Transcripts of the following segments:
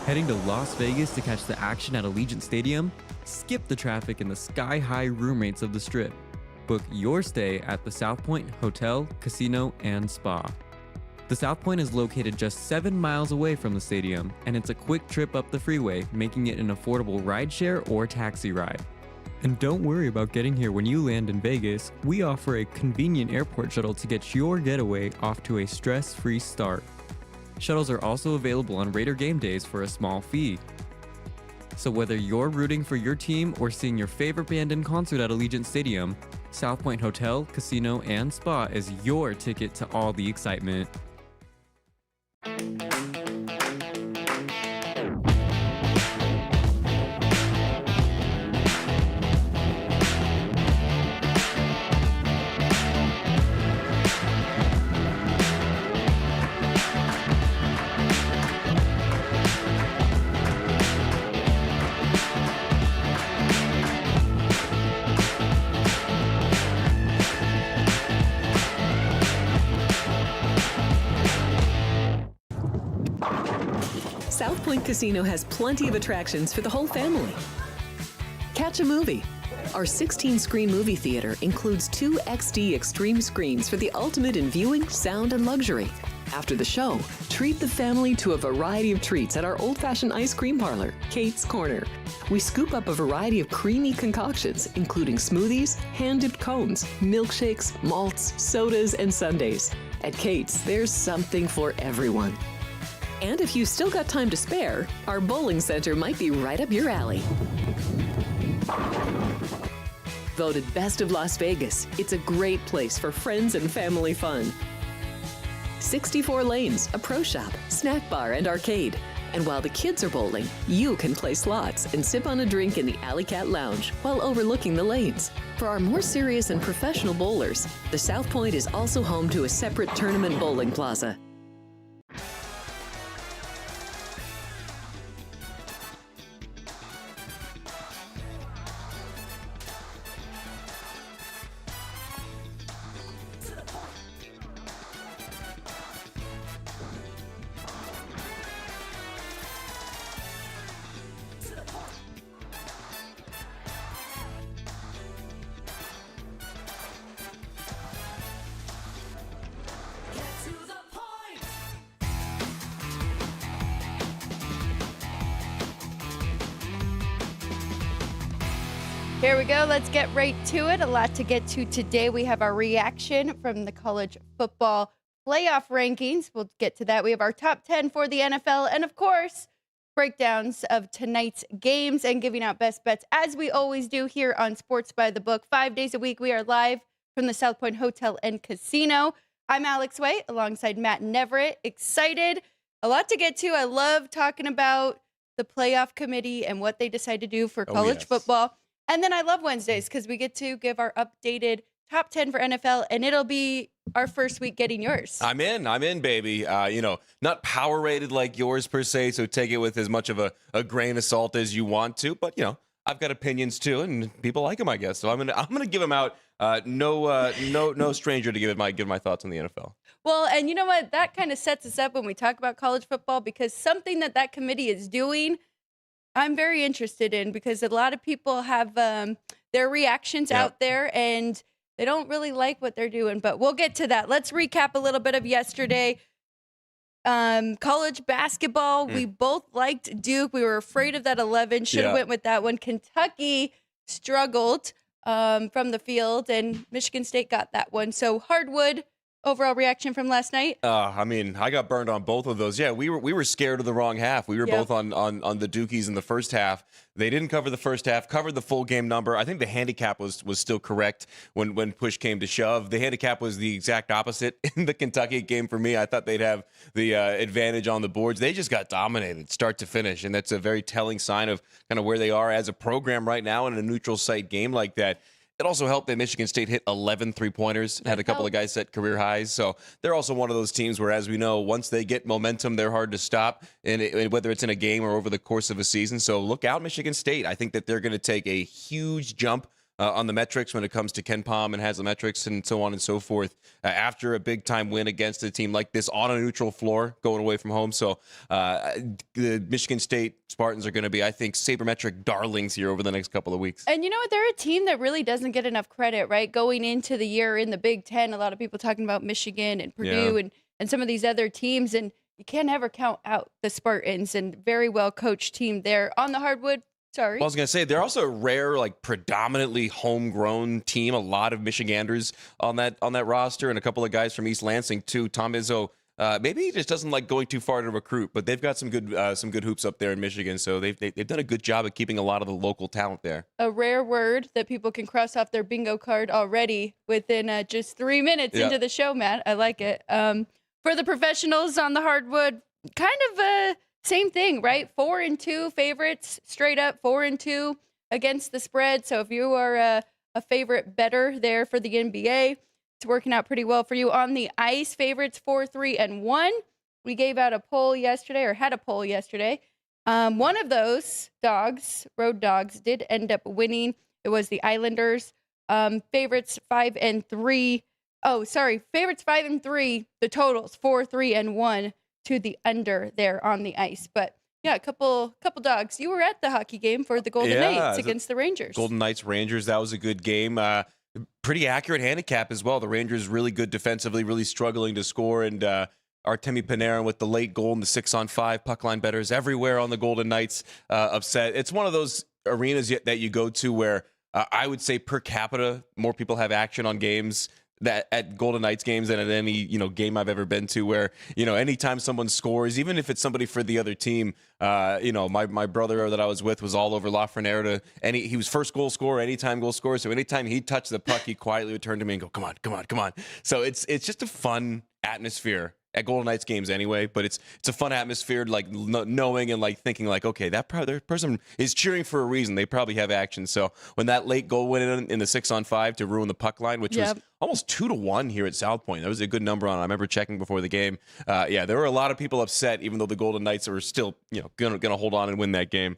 Heading to Las Vegas to catch the action at Allegiant Stadium? Skip the traffic and the sky-high room rates of the Strip. Book your stay at the South Point Hotel, Casino, and Spa. The South Point is located just 7 miles away from the stadium, and it's a quick trip up the freeway, making it an affordable rideshare or taxi ride. And don't worry about getting here when you land in Vegas. We offer a convenient airport shuttle to get your getaway off to a stress-free start. Shuttles are also available on Raider game days for a small fee. So whether you're rooting for your team or seeing your favorite band in concert at Allegiant Stadium, South Point Hotel, Casino, and Spa is your ticket to all the excitement. South Point Casino has plenty of attractions for the whole family. Catch a movie. Our 16-screen movie theater includes 2 XD Extreme screens for the ultimate in viewing, sound, and luxury. After the show, treat the family to a variety of treats at our old-fashioned ice cream parlor, Kate's Corner. We scoop up a variety of creamy concoctions, including smoothies, hand-dipped cones, milkshakes, malts, sodas, and sundaes. At Kate's, there's something for everyone. And if you've still got time to spare, our bowling center might be right up your alley. Voted Best of Las Vegas, it's a great place for friends and family fun. 64 lanes, a pro shop, snack bar, and arcade. And while the kids are bowling, you can play slots and sip on a drink in the Alley Cat Lounge while overlooking the lanes. For our more serious and professional bowlers, the South Point is also home to a separate tournament bowling plaza. Here we go. Let's get right to it. A lot to get to today. We have our reaction from the college football playoff rankings. We'll get to that. We have our top 10 for the NFL. And of course, breakdowns of tonight's games and giving out best bets as we always do here on Sports by the Book. 5 days a week, we are live from the South Point Hotel and Casino. I'm Alex White alongside Matt Neverett. Excited. A lot to get to. I love talking about the playoff committee and what they decide to do for college football. And then I love Wednesdays because we get to give our updated top 10 for NFL, and it'll be our first week getting yours. I'm in, baby. Not power rated like yours per se, so take it with as much of a grain of salt as you want to. But I've got opinions too, and people like them, I guess. So I'm gonna give them out. No stranger to give my thoughts on the NFL. Well, and you know what? That kind of sets us up when we talk about college football, because something that committee is doing, I'm very interested in, because a lot of people have their reactions out there, and they don't really like what they're doing. But we'll get to that. Let's recap a little bit of yesterday. College basketball, we both liked Duke. We were afraid of that 11. Should have went with that one. Kentucky struggled from the field, and Michigan State got that one. So hardwood. Overall reaction from last night? I got burned on both of those. Yeah, we were scared of the wrong half. We were both on the Dukies in the first half. They didn't cover the first half, covered the full game number. I think the handicap was still correct when push came to shove. The handicap was the exact opposite in the Kentucky game for me. I thought they'd have the advantage on the boards. They just got dominated start to finish, and that's a very telling sign of kind of where they are as a program right now in a neutral site game like that. It also helped that Michigan State hit 11 three-pointers, had a couple of guys set career highs. So they're also one of those teams where, as we know, once they get momentum, they're hard to stop, and whether it's in a game or over the course of a season. So look out, Michigan State. I think that they're going to take a huge jump on the metrics when it comes to Ken Palm and Haslametrics and so on and so forth after a big-time win against a team like this on a neutral floor going away from home. So the Michigan State Spartans are going to be, I think, sabermetric darlings here over the next couple of weeks. And you know what? They're a team that really doesn't get enough credit, right? Going into the year in the Big Ten, a lot of people talking about Michigan and Purdue and some of these other teams, and you can't ever count out the Spartans, and very well coached team there on the hardwood. Sorry. Well, I was going to say, they're also a rare, like predominantly homegrown team. A lot of Michiganders on that roster, and a couple of guys from East Lansing too. Tom Izzo, maybe he just doesn't like going too far to recruit, but they've got some good hoops up there in Michigan. So they've done a good job of keeping a lot of the local talent there. A rare word that people can cross off their bingo card already within just 3 minutes into the show, Matt. I like it. For the professionals on the hardwood, kind of same thing, right? 4-2 favorites, straight up 4-2 against the spread. So if you are a favorite bettor there for the NBA, it's working out pretty well for you. On the ice, favorites 4-3-1. We gave out a poll yesterday, or had a poll yesterday. One of those dogs, road dogs, did end up winning. It was the Islanders. Favorites 5-3. Oh, sorry. Favorites 5-3. The totals 4-3-1 to the under there on the ice. But yeah, a couple dogs. You were at the hockey game for the Golden Knights against the Rangers. Golden Knights Rangers. That was a good game. Pretty accurate handicap as well. The Rangers really good defensively, really struggling to score, and Artemi Panarin with the late goal and the 6-on-5 puck line bettors everywhere on the Golden Knights upset. It's one of those arenas that you go to where I would say per capita more people have action on games that at Golden Knights games than at any game I've ever been to, where anytime someone scores, even if it's somebody for the other team, my brother that I was with was all over Lafreniere he was first goal scorer, anytime goal scorer, so anytime he touched the puck, he quietly would turn to me and go, come on. So it's just a fun atmosphere at Golden Knights games anyway, but it's a fun atmosphere, like knowing and like thinking like, okay, that person is cheering for a reason. They probably have action. So when that late goal went in the 6-on-5 to ruin the puck line, which was almost 2-1 here at South Point. That was a good number on it. I remember checking before the game. There were a lot of people upset, even though the Golden Knights were still, gonna hold on and win that game.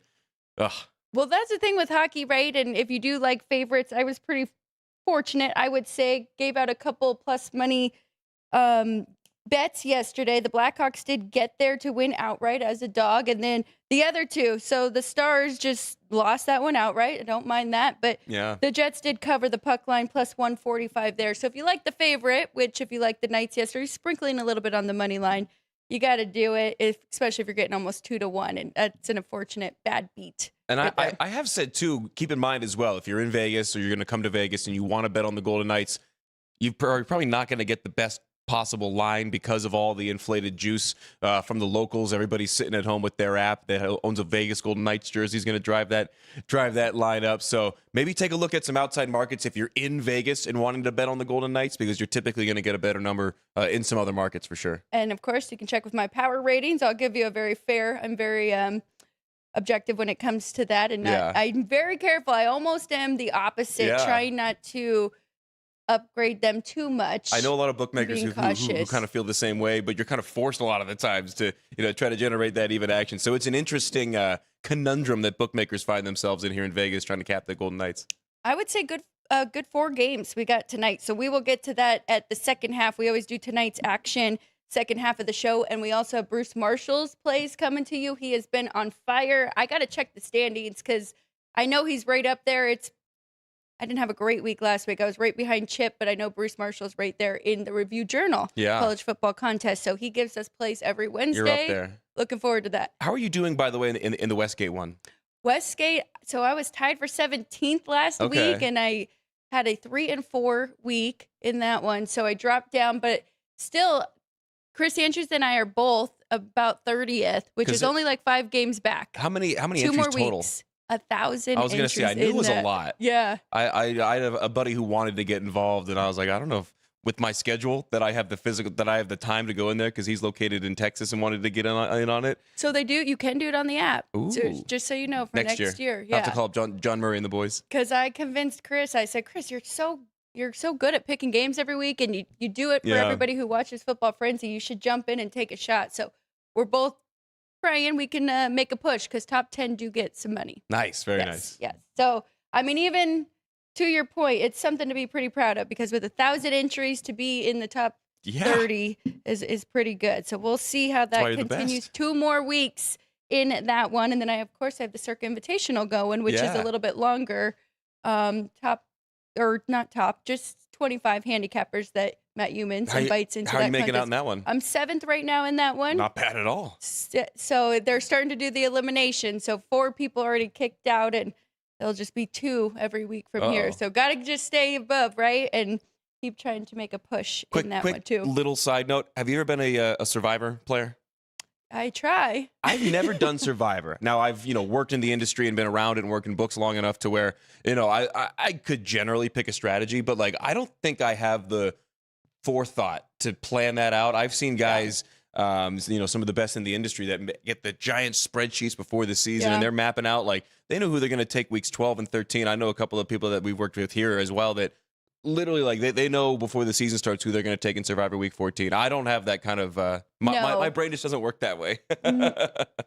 Ugh. Well, that's the thing with hockey, right? And if you do like favorites, I was pretty fortunate, I would say. Gave out a couple plus money bets yesterday. The Blackhawks did get there to win outright as a dog, and then the other two. So the Stars just lost that one outright. I don't mind that, but the Jets did cover the puck line plus 145 there. So if you like the favorite, which if you like the Knights yesterday, sprinkling a little bit on the money line, you got to do it, especially if you're getting almost 2-1, and that's an unfortunate bad beat. And I have said too, keep in mind as well, if you're in Vegas or you're going to come to Vegas and you want to bet on the Golden Knights, you're probably not going to get the best possible line because of all the inflated juice from the locals. Everybody's sitting at home with their app that owns a Vegas Golden Knights jersey is going to drive that line up. So maybe take a look at some outside markets if you're in Vegas and wanting to bet on the Golden Knights, because you're typically going to get a better number in some other markets for sure. And of course, you can check with my power ratings. I'll give you a very fair. I'm very objective when it comes to that, and I'm very careful. I almost am the opposite, trying not to upgrade them too much. I know a lot of bookmakers who kind of feel the same way, but you're kind of forced a lot of the times to try to generate that even action. So it's an interesting conundrum that bookmakers find themselves in here in Vegas trying to cap the Golden Knights. I would say good 4 games we got tonight. So we will get to that at the second half. We always do tonight's action second half of the show, and we also have Bruce Marshall's plays coming to you. He has been on fire. I got to check the standings because I know he's right up there. I didn't have a great week last week. I was right behind Chip, but I know Bruce Marshall's right there in the Review Journal college football contest. So he gives us plays every Wednesday. You're up there. Looking forward to that. How are you doing, by the way, in the Westgate one? Westgate, so I was tied for 17th last week, and I had a 3-4 week in that one. So I dropped down, but still, Chris Andrews and I are both about 30th, which is only like 5 games back. How many 2 entries more total? Weeks. 1,000. I was going to say, I knew it was a lot. Yeah. I had a buddy who wanted to get involved, and I was like, I don't know if with my schedule that I have the time to go in there, because he's located in Texas and wanted to get in on it. So you can do it on the app. Ooh. So just so you know, for next year. I have to call up John Murray and the boys. Because I convinced Chris. I said, Chris, you're so good at picking games every week, and you do it for everybody who watches Football Frenzy. You should jump in and take a shot. So we're both praying we can make a push, because top 10 do get some money. Nice. Very nice. Yes. So, I mean, even to your point, it's something to be pretty proud of because with 1,000 entries to be in the top 30 is pretty good. So we'll see how that continues. 2 more weeks in that one. And then of course, I have the Circa Invitational going, which is a little bit longer. Just 25 handicappers that Matt Humans invites into that How are you making contest. out in that one? I'm 7th right now in that one. Not bad at all. So they're starting to do the elimination. So 4 people already kicked out, and there'll just be 2 every week from here. So got to just stay above, right? And keep trying to make a push in that one, too. Little side note. Have you ever been a Survivor player? I try. I've never done Survivor. Now, I've, worked in the industry and been around it and worked in books long enough to where, I could generally pick a strategy, but, I don't think I have the forethought to plan that out. I've seen guys, some of the best in the industry that get the giant spreadsheets before the season, and they're mapping out, they know who they're going to take weeks 12 and 13. I know a couple of people that we've worked with here as well that literally, they know before the season starts who they're going to take in Survivor Week 14. I don't have that kind of, my brain just doesn't work that way.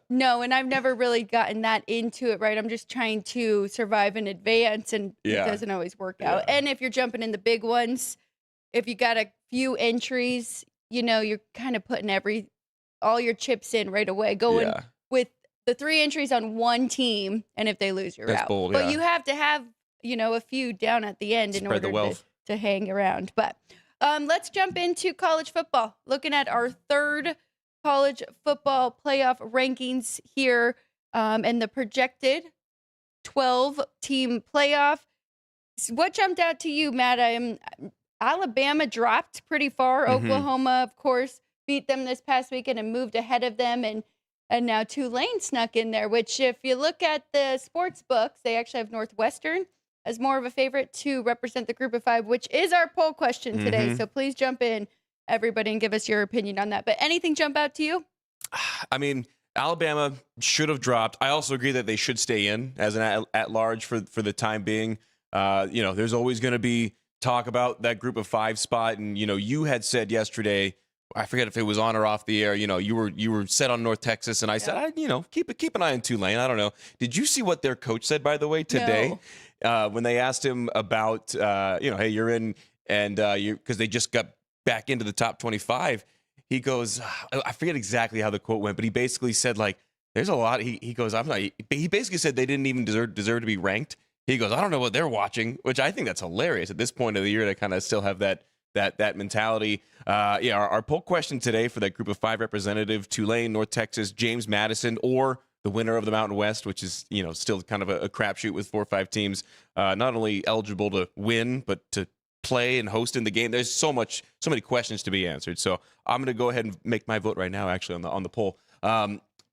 No, and I've never really gotten that into it, right? I'm just trying to survive in advance, and it doesn't always work out. And if you're jumping in the big ones, if you got a few entries, you're kind of putting all your chips in right away, going with the 3 entries on one team, and if they lose, you're out. Bold, but you have to have a few down at the end in order to hang around. But let's jump into college football. Looking at our 3rd college football playoff rankings here, and the projected 12-team playoff. What jumped out to you, Matt? Alabama dropped pretty far. Oklahoma, of course, beat them this past weekend and moved ahead of them. And now Tulane snuck in there, which if you look at the sports books, they actually have Northwestern as more of a favorite to represent the group of 5, which is our poll question today. So please jump in, everybody, and give us your opinion on that. But anything jump out to you? I mean, Alabama should have dropped. I also agree that they should stay in as an at-large for the time being. There's always going to be talk about that group of 5 spot. And, you had said yesterday, I forget if it was on or off the air, you were set on North Texas. And I said, keep an eye on Tulane. I don't know. Did you see what their coach said, by the way, today? No. When they asked him about, hey, you're in, and because they just got back into the top 25, he goes, I forget exactly how the quote went, but he basically said, there's a lot. He goes, he basically said they didn't even deserve to be ranked. He goes, I don't know what they're watching, which I think that's hilarious at this point of the year to kind of still have that mentality. Our poll question today for that group of 5 representative, Tulane, North Texas, James Madison, or the winner of the Mountain West, which is, still kind of a crapshoot with 4 or 5 teams, not only eligible to win, but to play and host in the game. There's so many questions to be answered. So I'm going to go ahead and make my vote right now, actually, on the poll.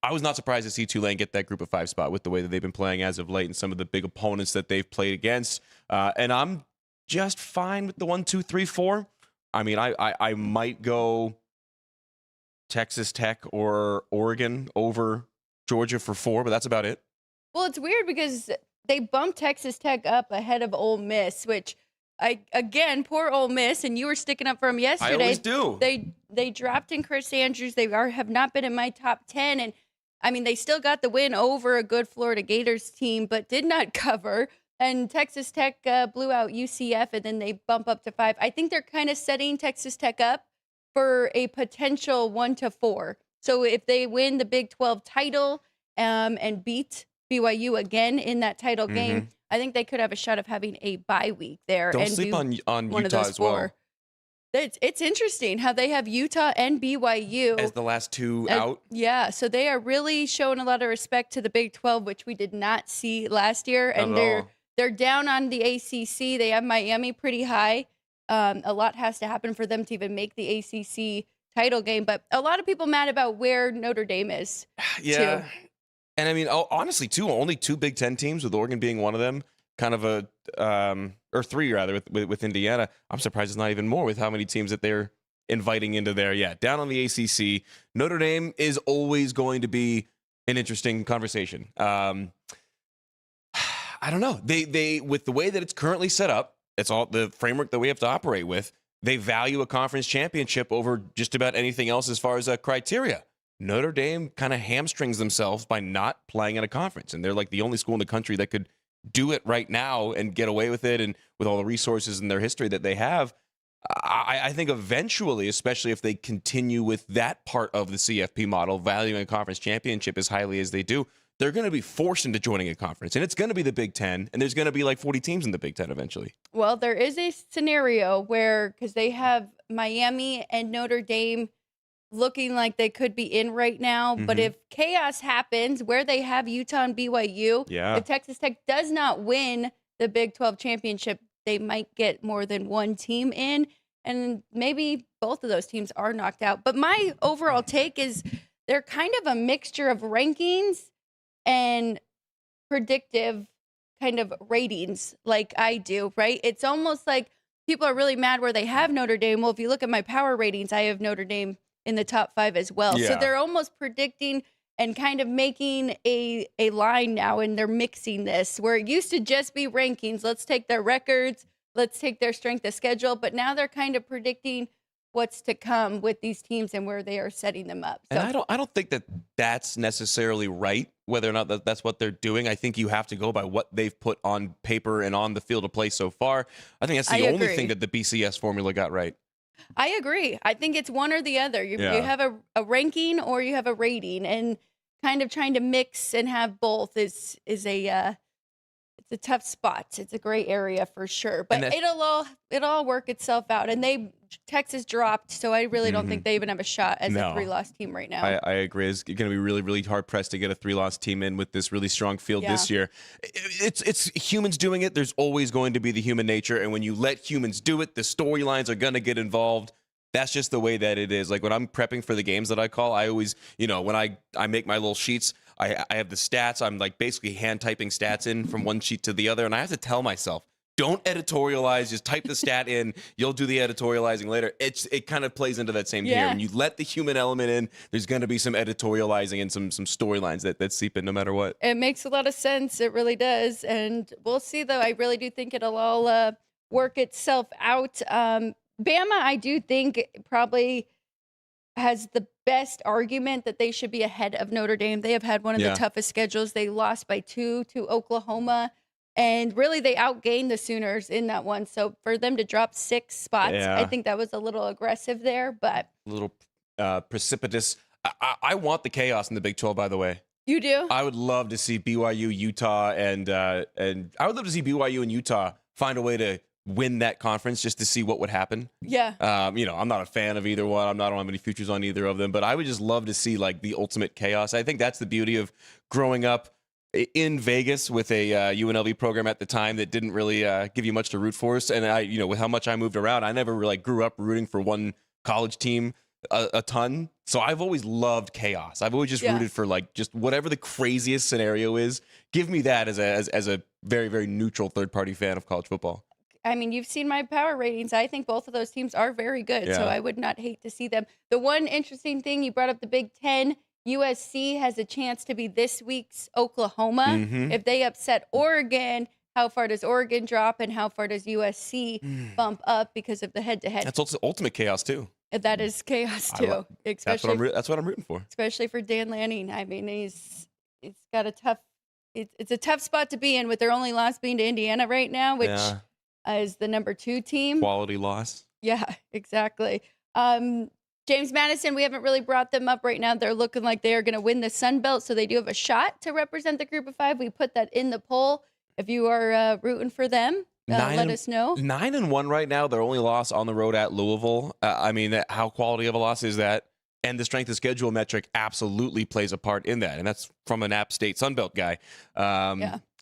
I was not surprised to see Tulane get that group of 5 spot with the way that they've been playing as of late and some of the big opponents that they've played against. And I'm just fine with the 1, 2, 3, 4. I mean, I might go Texas Tech or Oregon over Georgia for 4, but that's about it. Well, it's weird because they bumped Texas Tech up ahead of Ole Miss, which poor Ole Miss, and you were sticking up for them yesterday. I always do. They dropped in Chris Andrews. They have not been in my top 10, and I mean, they still got the win over a good Florida Gators team, but did not cover. And Texas Tech blew out UCF, and then they bump up to 5. I think they're kind of setting Texas Tech up for a potential 1 to 4. So if they win the Big 12 title and beat BYU again in that title game, I think they could have a shot of having a bye week there. Don't and sleep on one Utah of those as well. 4. It's interesting how they have Utah and BYU as the last 2 out. Yeah, so they are really showing a lot of respect to the Big 12, which we did not see last year. And they're down on the ACC. They have Miami pretty high. A lot has to happen for them to even make the ACC title game. But a lot of people mad about where Notre Dame is. Yeah. Too. And I mean, honestly, only 2 Big Ten teams, with Oregon being one of them, kind of or 3 rather, with Indiana. I'm surprised it's not even more with how many teams that they're inviting into there. Yeah, down on the ACC. Notre Dame is always going to be an interesting conversation. I don't know. They with the way that it's currently set up, it's all the framework that we have to operate with. They value a conference championship over just about anything else as far as criteria. Notre Dame kind of hamstrings themselves by not playing in a conference, and they're like the only school in the country that could do it right now and get away with it. And with all the resources and their history that they have. I think eventually, especially if they continue with that part of the CFP model, valuing a conference championship as highly as they do, they're going to be forced into joining a conference. And it's going to be the Big Ten, and there's going to be like 40 teams in the Big Ten eventually. Well, there is a scenario where, because they have Miami and Notre Dame looking like they could be in right now, but if chaos happens where they have Utah and BYU, if Texas Tech does not win the Big 12 championship, they might get more than one team in, and maybe both of those teams are knocked out. But my overall take is they're kind of a mixture of rankings and predictive kind of ratings like I do, right? It's almost like people are really mad where they have Notre Dame. Well, if you look at my power ratings, I have Notre Dame in the top 5 as well. So they're almost predicting and kind of making a line now, and they're mixing this where it used to just be rankings. Let's take their records, let's take their strength of schedule, but now they're kind of predicting what's to come with these teams and where they are setting them up. So, and I don't think that that's necessarily right, whether or not that's what they're doing. I think you have to go by what they've put on paper and on the field of play so far. I think that's the only thing that the BCS formula got right. I agree. I think it's one or the other. You have a ranking or you have a rating, and kind of trying to mix and have both is it's a tough spot. It's a gray area for sure, but it'll all work itself out. And Texas dropped, so I really don't think they even have a shot as a 3-loss team right now. I agree. It's going to be really, really hard pressed to get a 3-loss team in with this really strong field this year. It's humans doing it. There's always going to be the human nature, and when you let humans do it, the storylines are going to get involved. That's just the way that it is. Like when I'm prepping for the games that I call, I always, when I make my little sheets, I have the stats. I'm like basically hand typing stats in from one sheet to the other. And I have to tell myself, don't editorialize, just type the stat in. You'll do the editorializing later. It kind of plays into that same here. When you let the human element in, there's going to be some editorializing and some storylines that seep in no matter what. It makes a lot of sense. It really does. And we'll see, though. I really do think it'll all work itself out. Bama, I do think probably has the best argument that they should be ahead of Notre Dame. They have had one of the toughest schedules. They lost by 2 to Oklahoma, and really they outgained the Sooners in that one. So for them to drop 6 spots, I think that was a little aggressive there, but a little precipitous. I want the chaos in the Big 12, by the way. You do? I would love to see BYU, Utah, and I would love to see BYU and Utah find a way to win that conference just to see what would happen. Yeah. I'm not a fan of either one. I don't have any futures on either of them, but I would just love to see like the ultimate chaos. I think that's the beauty of growing up in Vegas with a UNLV program at the time that didn't really give you much to root for. And with how much I moved around, I never really grew up rooting for one college team a ton. So I've always loved chaos. I've always just rooted for like just whatever the craziest scenario is. Give me that as a very, very neutral third-party fan of college football. I mean, you've seen my power ratings. I think both of those teams are very good, so I would not hate to see them. The one interesting thing, you brought up the Big Ten. USC has a chance to be this week's Oklahoma. If they upset Oregon, how far does Oregon drop, and how far does USC bump up because of the head-to-head? That's also ultimate chaos, too. That is chaos, too. That's what I'm rooting for. Especially for Dan Lanning. I mean, he's got a tough – it's a tough spot to be in with their only loss being to Indiana right now, which – is the number 2 team. Quality loss. Yeah, exactly. James Madison, we haven't really brought them up right now. They're looking like they are going to win the Sun Belt, so they do have a shot to represent the group of 5. We put that in the poll. If you are rooting for them, let us know. 9-1 right now. Their only loss on the road at Louisville. How quality of a loss is that? And the strength of schedule metric absolutely plays a part in that. And that's from an App State Sun Belt guy.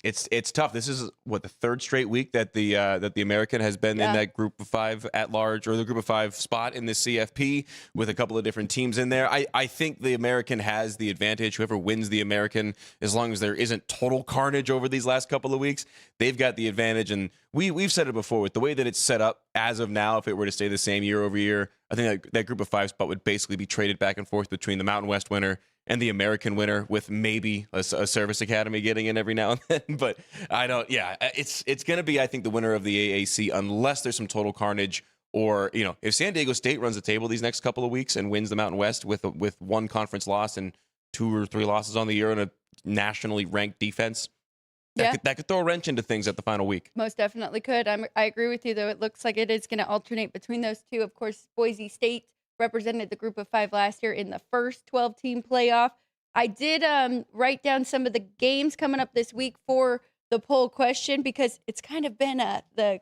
It's tough. This is the 3rd straight week that the American has been in that group of 5 at large, or the group of 5 spot in the CFP with a couple of different teams in there. I think the American has the advantage. Whoever wins the American, as long as there isn't total carnage over these last couple of weeks, they've got the advantage. And we've said it before, with the way that it's set up as of now, if it were to stay the same year over year, I think that group of 5 spot would basically be traded back and forth between the Mountain West winner and the American winner, with maybe a service academy getting in every now and then. But it's going to be, I think, the winner of the AAC, unless there's some total carnage, or, if San Diego State runs the table these next couple of weeks and wins the Mountain West with one conference loss and 2 or 3 losses on the year and a nationally ranked defense, that could throw a wrench into things at the final week. Most definitely could. I agree with you, though. It looks like it is going to alternate between those two. Of course, Boise State represented the group of 5 last year in the first 12-team playoff. I did write down some of the games coming up this week for the poll question because it's kind of been the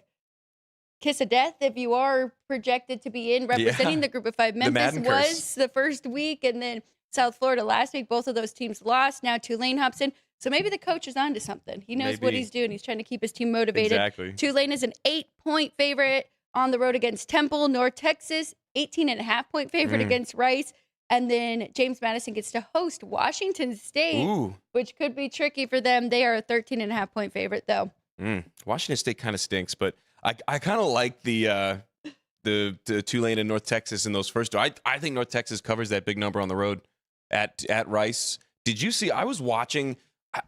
kiss of death if you are projected to be in representing the group of 5. Memphis was the first week, and then South Florida last week. Both of those teams lost. Now Tulane hops in. So maybe the coach is onto something. He knows what he's doing. He's trying to keep his team motivated. Exactly. Tulane is an 8-point favorite on the road against Temple. North Texas, 18.5-point favorite against Rice. And then James Madison gets to host Washington State, which could be tricky for them. They are a 13.5-point favorite, though. Washington State kind of stinks, but I kind of like the Tulane and North Texas in those first two. I think North Texas covers that big number on the road at Rice. Did you see? I was watching.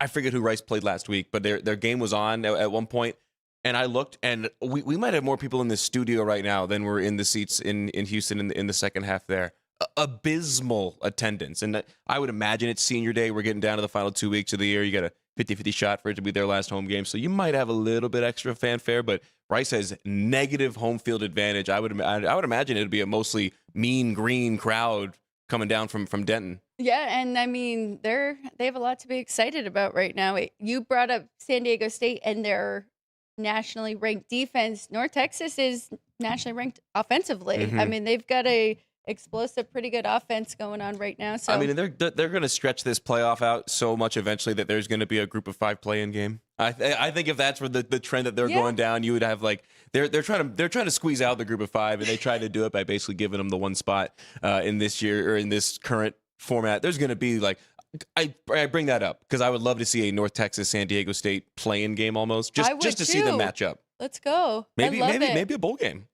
I forget who Rice played last week, but their game was on at one point, and I looked, and we might have more people in the studio right now than were in the seats in Houston in the second half there. Abysmal attendance, and I would imagine it's senior day. We're getting down to the final 2 weeks of the year. You got a 50-50 shot for it to be their last home game, so you might have a little bit extra fanfare, but Rice has negative home field advantage. I would imagine it'd be a mostly mean green crowd coming down from Denton. Yeah, and I mean they have a lot to be excited about right now. You brought up San Diego State and their nationally ranked defense. North Texas is nationally ranked offensively. I mean, they've got a explosive, pretty good offense going on right now. So I mean, they're going to stretch this playoff out so much eventually that there's going to be a group of 5 play-in game. I think if that's where the trend that they're going down, you would have like they're trying to squeeze out the group of 5, and they try to do it by basically giving them the one spot in this year or in this current format. There's going to be like I bring that up because I would love to see a North Texas San Diego State play-in game almost just to see them match up. Let's go. Maybe a bowl game.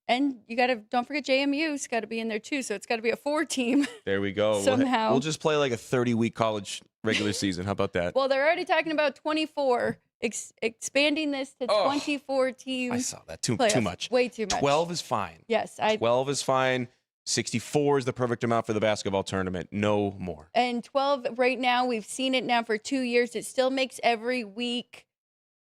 And you got to don't forget JMU's got to be in there too. So it's got to be a 4-team. There we go. Somehow we'll just play like a 30-week college regular season. How about that? Well, they're already talking about 24, expanding this to 24 teams. I saw that too much. Way too much. 12 is fine. Yes, 12 is fine. 64 is the perfect amount for the basketball tournament. No more. And 12 right now, we've seen it now for 2 years. It still makes every week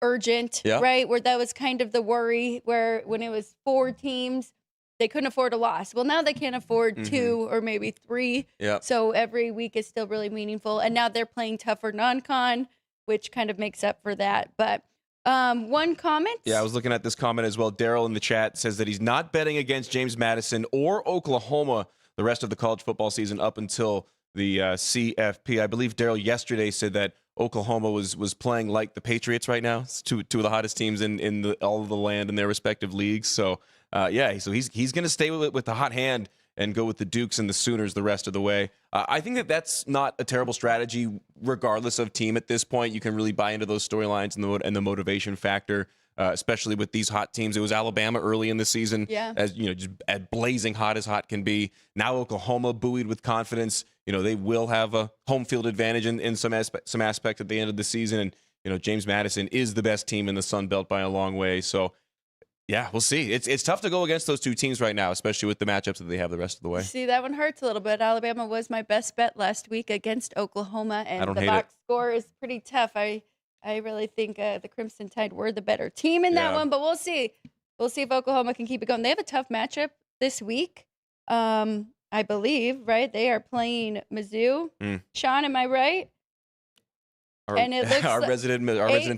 urgent, right? Where that was kind of the worry where when it was 4 teams, they couldn't afford a loss. Well, now they can't afford 2 or maybe 3. So every week is still really meaningful. And now they're playing tougher non-con, which kind of makes up for that. But one comment. Yeah, I was looking at this comment as well. Daryl in the chat says that he's not betting against James Madison or Oklahoma the rest of the college football season up until the CFP. I believe Daryl yesterday said that Oklahoma was playing like the Patriots right now. It's two of the hottest teams in all of the land in their respective leagues. So so he's going to stay with the hot hand and go with the Dukes and the Sooners the rest of the way. I think that's not a terrible strategy, regardless of team at this point. You can really buy into those storylines and the motivation factor, especially with these hot teams. It was Alabama early in the season, as just as blazing hot as hot can be. Now Oklahoma buoyed with confidence. They will have a home field advantage in some aspect at the end of the season. And James Madison is the best team in the Sun Belt by a long way. So yeah, we'll see. It's tough to go against those two teams right now, especially with the matchups that they have the rest of the way. See, that one hurts a little bit. Alabama was my best bet last week against Oklahoma, and the box score is pretty tough. I really think the Crimson Tide were the better team in that one, but we'll see. We'll see if Oklahoma can keep it going. They have a tough matchup this week, I believe, right? They are playing Mizzou. Sean, am I right? And it looks our resident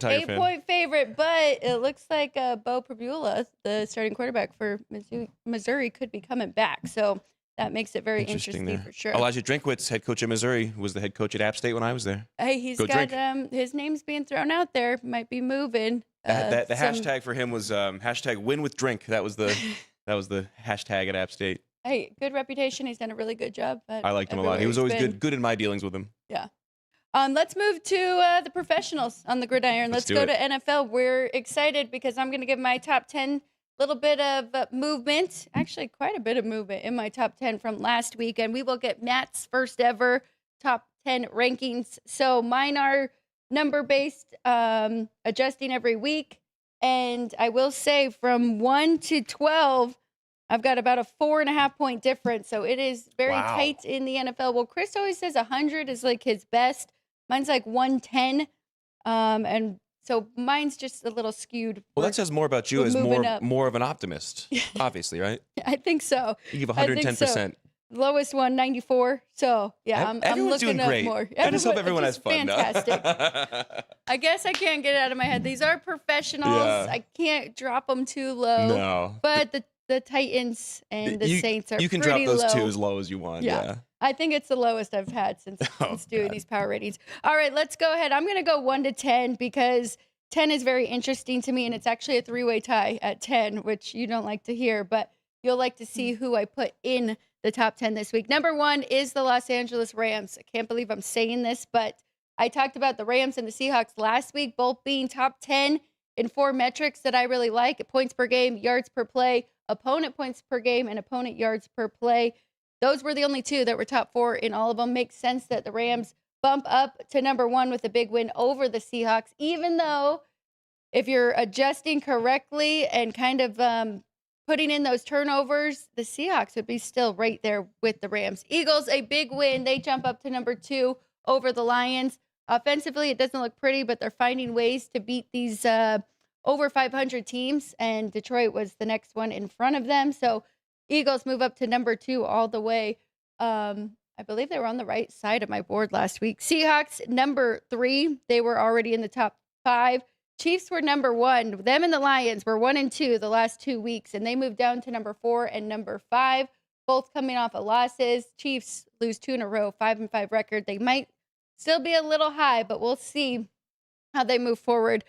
Tiger fan. 8-point favorite, but it looks like Bo Pribula, the starting quarterback for Missouri, could be coming back. So that makes it very interesting for sure. Elijah Drinkwitz, head coach at Missouri, was the head coach at App State when I was there. Hey, he's got his name's being thrown out there. Might be moving. The hashtag for him was hashtag win with drink. That was the hashtag at App State. Hey, good reputation. He's done a really good job. I liked him a lot. He was always good in my dealings with him. Yeah. Let's move to the professionals on the gridiron. Let's go to NFL. We're excited because I'm going to give my top 10, little bit of movement, actually quite a bit of movement in my top 10 from last week. And we will get Matt's first ever top 10 rankings. So mine are number-based, adjusting every week. And I will say from 1 to 12, I've got about a 4.5-point difference. So it is very tight in the NFL. Well, Chris always says 100 is like his best. Mine's like 110. And so mine's just a little skewed. Well, that says more about you we're as moving up. more of an optimist, obviously, right? I think so. You give I think 110%. so. Lowest one, 94. So yeah, I'm Everyone's looking doing up great. more. I just hope everyone has just fun. Fantastic. I guess I can't get it out of my head. These are professionals. Yeah. I can't drop them too low. No. But the Titans and the Saints are You can pretty drop those low. two as low as you want. Yeah. I think it's the lowest I've had since doing these power ratings. All right, let's go ahead. I'm going to go 1 to 10 because 10 is very interesting to me, and it's actually a three-way tie at 10, which you don't like to hear, but you'll like to see who I put in the top 10 this week. Number 1 is the Los Angeles Rams. I can't believe I'm saying this, but I talked about the Rams and the Seahawks last week, both being top 10 in 4 metrics that I really like: points per game, yards per play, opponent points per game, and opponent yards per play. Those were the only 2 that were top 4 in all of them. Makes sense that the Rams bump up to number 1 with a big win over the Seahawks, even though if you're adjusting correctly and kind of putting in those turnovers, the Seahawks would be still right there with the Rams. Eagles, a big win. They jump up to number 2 over the Lions. Offensively, it doesn't look pretty, but they're finding ways to beat these over 500 teams, and Detroit was the next one in front of them. So Eagles move up to number 2 all the way. I believe they were on the right side of my board last week. Seahawks, number 3. They were already in the top 5. Chiefs were number 1. Them and the Lions were 1 and 2 the last 2 weeks, and they moved down to number 4 and number 5, both coming off of losses. Chiefs lose 2 in a row, 5-5 record. They might still be a little high, but we'll see how they move forward.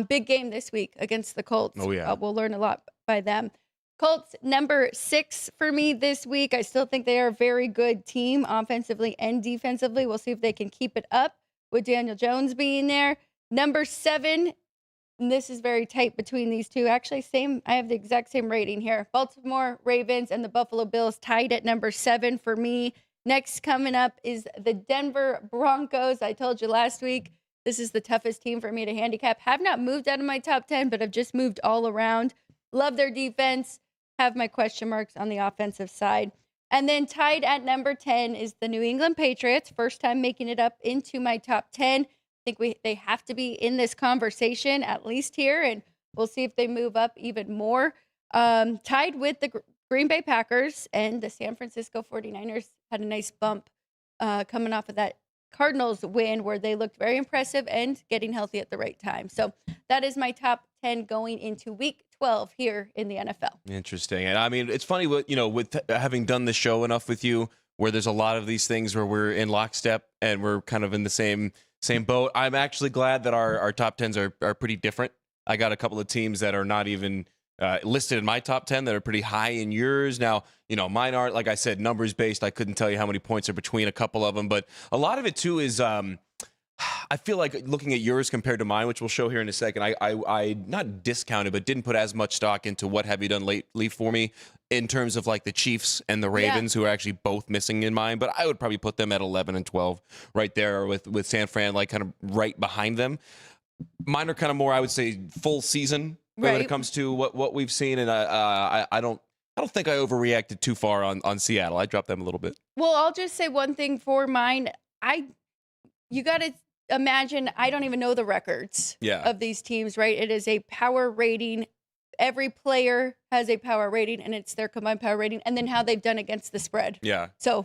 Big game this week against the Colts. Oh, yeah. We'll learn a lot by them. Colts, number 6 for me this week. I still think they are a very good team offensively and defensively. We'll see if they can keep it up with Daniel Jones being there. Number 7, and this is very tight between these two. Actually, I have the exact same rating here. Baltimore Ravens and the Buffalo Bills tied at number 7 for me. Next coming up is the Denver Broncos. I told you last week, this is the toughest team for me to handicap. Have not moved out of my top 10, but have just moved all around. Love their defense. Have my question marks on the offensive side. And then tied at number 10 is the New England Patriots. First time making it up into my top 10. I think they have to be in this conversation, at least here, and we'll see if they move up even more. Tied with the Green Bay Packers, and the San Francisco 49ers had a nice bump coming off of that Cardinals win where they looked very impressive and getting healthy at the right time. So that is my top 10 going into week 12 here in the NFL. Interesting. And I mean, it's funny with having done the show enough with you where there's a lot of these things where we're in lockstep and we're kind of in the same boat. I'm actually glad that our top 10s are pretty different. I got a couple of teams that are not even listed in my top 10 that are pretty high in yours. Now, mine aren't, like I said, numbers based. I couldn't tell you how many points are between a couple of them, but a lot of it too is I feel like looking at yours compared to mine, which we'll show here in a second, I not discounted, but didn't put as much stock into what have you done lately for me in terms of like the Chiefs and the Ravens, who are actually both missing in mine. But I would probably put them at 11 and 12 right there with San Fran, like kind of right behind them. Mine are kind of more, I would say, full season when it comes to what we've seen. And I don't think I overreacted too far on Seattle. I dropped them a little bit. Well, I'll just say one thing for mine. You got to imagine, I don't even know the records of these teams, right? It is a power rating. Every player has a power rating, and it's their combined power rating, and then how they've done against the spread. Yeah. So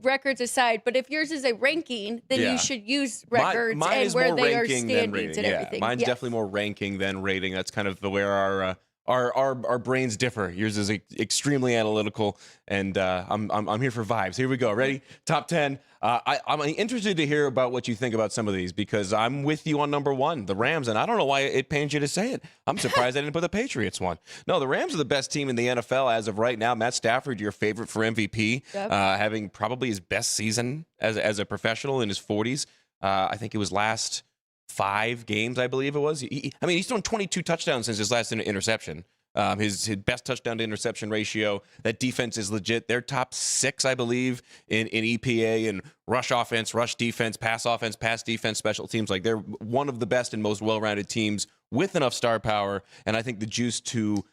records aside, but if yours is a ranking, then you should use records mine and is where more they are ranking standings and everything. Mine's definitely more ranking than rating. That's kind of where our brains differ. Yours is extremely analytical, and I'm here for vibes. Here we go. Ready? Top 10. I'm interested to hear about what you think about some of these because I'm with you on number 1, the Rams, and I don't know why it pains you to say it. I'm surprised I didn't put the Patriots one. No, the Rams are the best team in the NFL as of right now. Matt Stafford, your favorite for MVP, having probably his best season as a professional in his 40s. I think it was last 5 games, I believe it was. He's thrown 22 touchdowns since his last interception. His best touchdown to interception ratio. That defense is legit. They're top 6, I believe, in EPA and rush offense, rush defense, pass defense, special teams. Like they're one of the best and most well-rounded teams with enough star power. And I think the juice to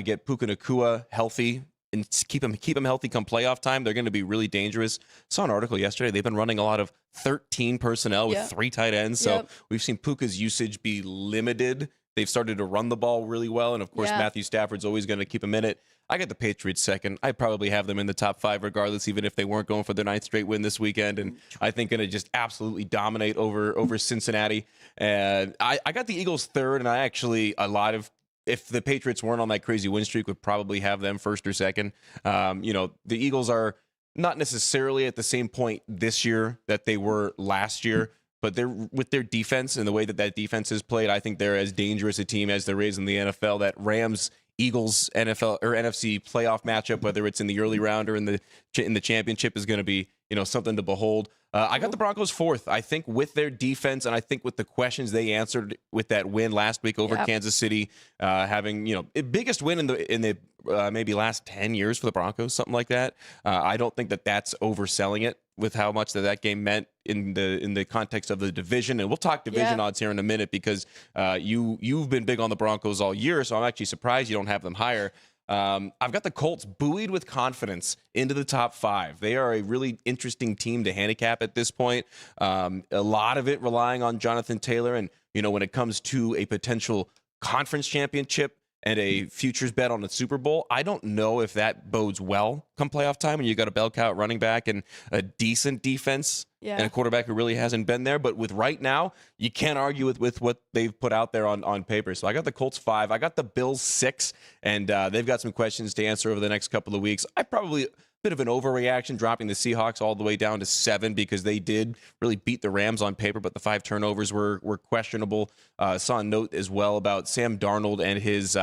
get Puka Nacua healthy and keep them healthy come playoff time, they're going to be really dangerous. Saw an article yesterday. They've been running a lot of 13 personnel with 3 tight ends. So we've seen Puka's usage be limited. They've started to run the ball really well. And, of course, Matthew Stafford's always going to keep him in it. I got the Patriots second. I probably have them in the top 5 regardless, even if they weren't going for their 9th straight win this weekend. And I think going to just absolutely dominate over Cincinnati. And I got the Eagles third, and I actually, if the Patriots weren't on that crazy win streak, would probably have them first or second. The Eagles are not necessarily at the same point this year that they were last year, but they're with their defense and the way that defense is played, I think they're as dangerous a team as there is in the NFL. That Rams-Eagles NFL or NFC playoff matchup, whether it's in the early round or in the championship, is going to be something to behold. I got the Broncos fourth. I think with their defense, and I think with the questions they answered with that win last week over Kansas City, having biggest win in the maybe last 10 years for the Broncos, something like that. I don't think that's overselling it with how much that game meant in the context of the division. And we'll talk division odds here in a minute because you've been big on the Broncos all year, so I'm actually surprised you don't have them higher. I've got the Colts buoyed with confidence into the top 5. They are a really interesting team to handicap at this point. A lot of it relying on Jonathan Taylor. And, when it comes to a potential conference championship and a futures bet on the Super Bowl, I don't know if that bodes well come playoff time when you got a bell cow running back and a decent defense and a quarterback who really hasn't been there. But with right now, you can't argue with what they've put out there on paper. So I got the Colts 5. I got the Bills 6, and they've got some questions to answer over the next couple of weeks. I probably bit of an overreaction dropping the Seahawks all the way down to 7 because they did really beat the Rams on paper, but the 5 turnovers were questionable. Saw a note as well about Sam Darnold and his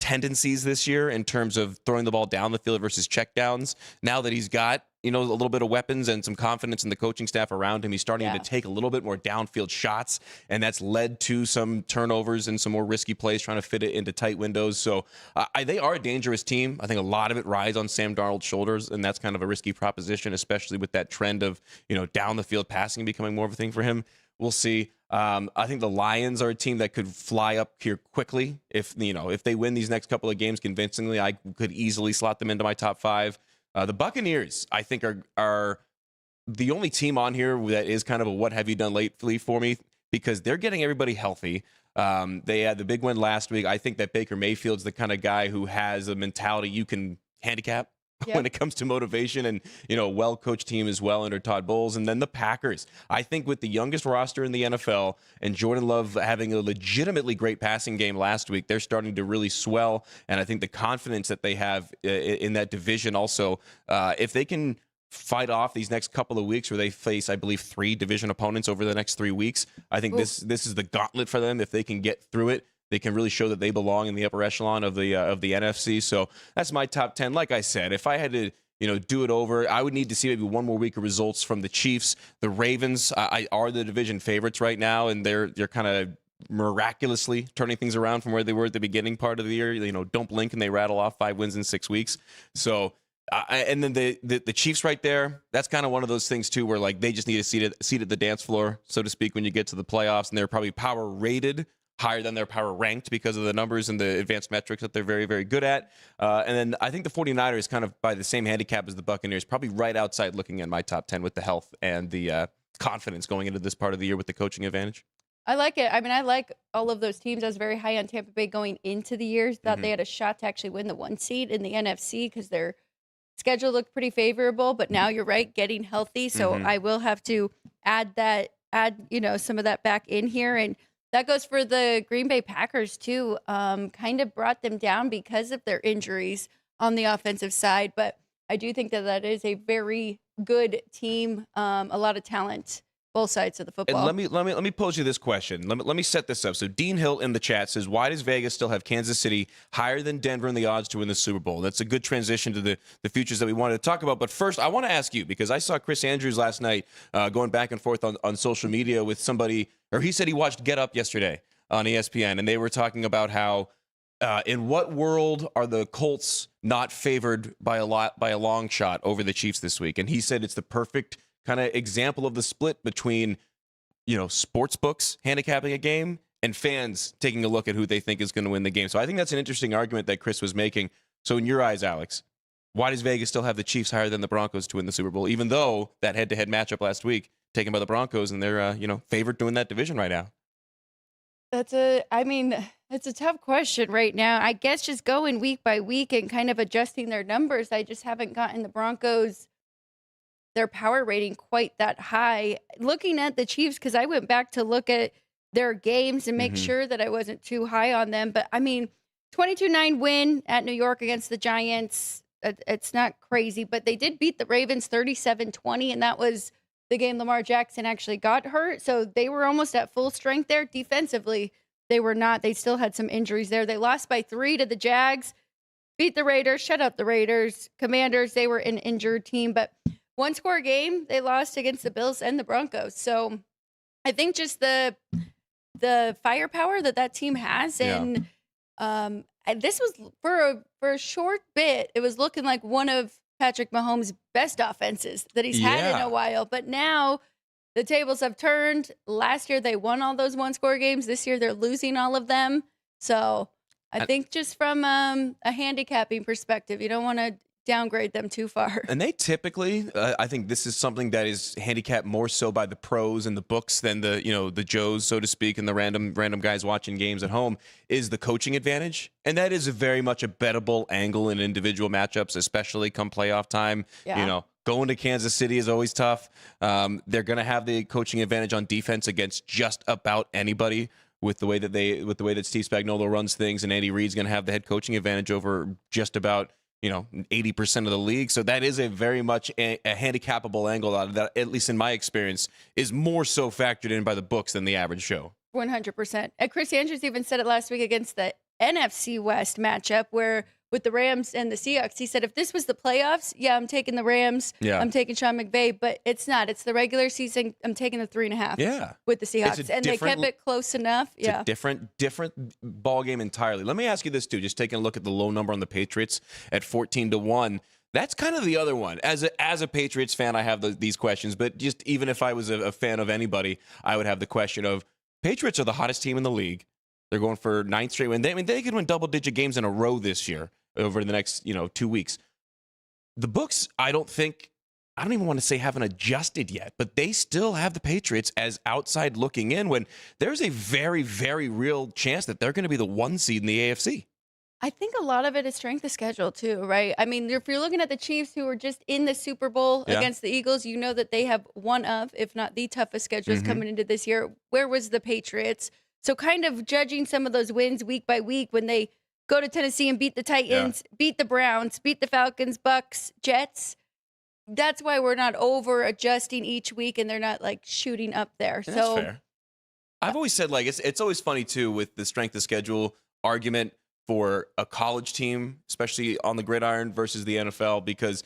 tendencies this year in terms of throwing the ball down the field versus checkdowns. Now that he's got a little bit of weapons and some confidence in the coaching staff around him, he's starting to take a little bit more downfield shots, and that's led to some turnovers and some more risky plays trying to fit it into tight windows. So they are a dangerous team. I think a lot of it rides on Sam Darnold's shoulders, and that's kind of a risky proposition, especially with that trend of down the field passing becoming more of a thing for him. We'll see. I think the Lions are a team that could fly up here quickly. If they win these next couple of games convincingly, I could easily slot them into my top 5. The Buccaneers, I think, are the only team on here that is kind of a what have you done lately for me because they're getting everybody healthy. They had the big win last week. I think that Baker Mayfield's the kind of guy who has a mentality you can handicap when it comes to motivation, and a well-coached team as well under Todd Bowles. And then the Packers, I think with the youngest roster in the NFL and Jordan Love having a legitimately great passing game last week, they're starting to really swell. And I think the confidence that they have in that division also, if they can fight off these next couple of weeks where they face, I believe, 3 division opponents over the next 3 weeks, I think this is the gauntlet for them. If they can get through it, they can really show that they belong in the upper echelon of the NFC. So that's my top 10. Like I said, if I had to do it over, I would need to see maybe one more week of results from the Chiefs. The Ravens are the division favorites right now, and they're kind of miraculously turning things around from where they were at the beginning part of the year. Don't blink and they rattle off 5 wins in 6 weeks. So and then the Chiefs right there, that's kind of one of those things too where like they just need a seat at the dance floor, so to speak, when you get to the playoffs, and they're probably power rated higher than their power ranked because of the numbers and the advanced metrics that they're very, very good at. And then I think the 49ers kind of by the same handicap as the Buccaneers, probably right outside looking at my top 10 with the health and the confidence going into this part of the year with the coaching advantage. I like it. I mean, I like all of those teams. I was very high on Tampa Bay going into the year. Thought they had a shot to actually win the 1 seed in the NFC because their schedule looked pretty favorable. But now you're right, getting healthy. So I will have to add some of that back in here. And that goes for the Green Bay Packers, too. Kind of brought them down because of their injuries on the offensive side. But I do think that is a very good team, a lot of talent, both sides of the football. And let me pose you this question. Let me set this up. So Dean Hill in the chat says, why does Vegas still have Kansas City higher than Denver in the odds to win the Super Bowl? That's a good transition to the futures that we wanted to talk about. But first, I want to ask you, because I saw Chris Andrews last night going back and forth on social media with somebody, or he said he watched Get Up yesterday on ESPN, and they were talking about how in what world are the Colts not favored by a long shot over the Chiefs this week? And he said it's the perfect kind of example of the split between, sports books handicapping a game and fans taking a look at who they think is going to win the game. So I think that's an interesting argument that Chris was making. So in your eyes, Alex, why does Vegas still have the Chiefs higher than the Broncos to win the Super Bowl, even though that head-to-head matchup last week taken by the Broncos and they're favored to win that division right now? It's a tough question right now. I guess just going week by week and kind of adjusting their numbers. I just haven't gotten the Broncos their power rating quite that high. Looking at the Chiefs, because I went back to look at their games and make sure that I wasn't too high on them. But 22-9 win at New York against the Giants. It's not crazy, but they did beat the Ravens 37-20, and that was the game Lamar Jackson actually got hurt. So they were almost at full strength there. Defensively, they were not. They still had some injuries there. They lost by 3 to the Jags, beat the Raiders, shut up the Raiders. Commanders, they were an injured team, but one-score game, they lost against the Bills and the Broncos. So I think just the firepower that team has, and this was for a short bit, it was looking like one of Patrick Mahomes' best offenses that he's had in a while. But now the tables have turned. Last year they won all those one-score games. This year they're losing all of them. So I think just from a handicapping perspective, you don't want to downgrade them too far. And they typically, I think this is something that is handicapped more so by the pros and the books than the Joes, so to speak, and the random guys watching games at home, is the coaching advantage. And that is very much a bettable angle in individual matchups, especially come playoff time. Yeah. Going to Kansas City is always tough. They're going to have the coaching advantage on defense against just about anybody with the way that Steve Spagnuolo runs things, and Andy Reid's going to have the head coaching advantage over just about 80% of the league. So that is a very much a handicappable angle out of that, at least in my experience, is more so factored in by the books than the average show. 100%. And Chris Andrews even said it last week against the NFC West matchup where with the Rams and the Seahawks, he said, if this was the playoffs, I'm taking the Rams. Yeah. I'm taking Sean McVay, but it's not. It's the regular season. I'm taking the 3.5 with the Seahawks. And they kept it close enough. It's a different ball game entirely. Let me ask you this, too. Just taking a look at the low number on the Patriots at 14-1. That's kind of the other one. As a Patriots fan, I have these questions, but just even if I was a fan of anybody, I would have the question of, Patriots are the hottest team in the league. They're going for 9th straight win. They could win double-digit games in a row this year over the next 2 weeks. The books, I don't even want to say haven't adjusted yet, but they still have the Patriots as outside looking in when there's a very, very real chance that they're going to be the 1 seed in the AFC. I think a lot of it is strength of schedule too, right? If you're looking at the Chiefs who were just in the Super Bowl against the Eagles, you know that they have one of, if not the toughest schedules coming into this year. Where was the Patriots? So kind of judging some of those wins week by week when they go to Tennessee and beat the Titans, beat the Browns, beat the Falcons, Bucks, Jets. That's why we're not over adjusting each week and they're not like shooting up there. That's fair. I've always said it's always funny too with the strength of schedule argument for a college team, especially on the gridiron versus the NFL, because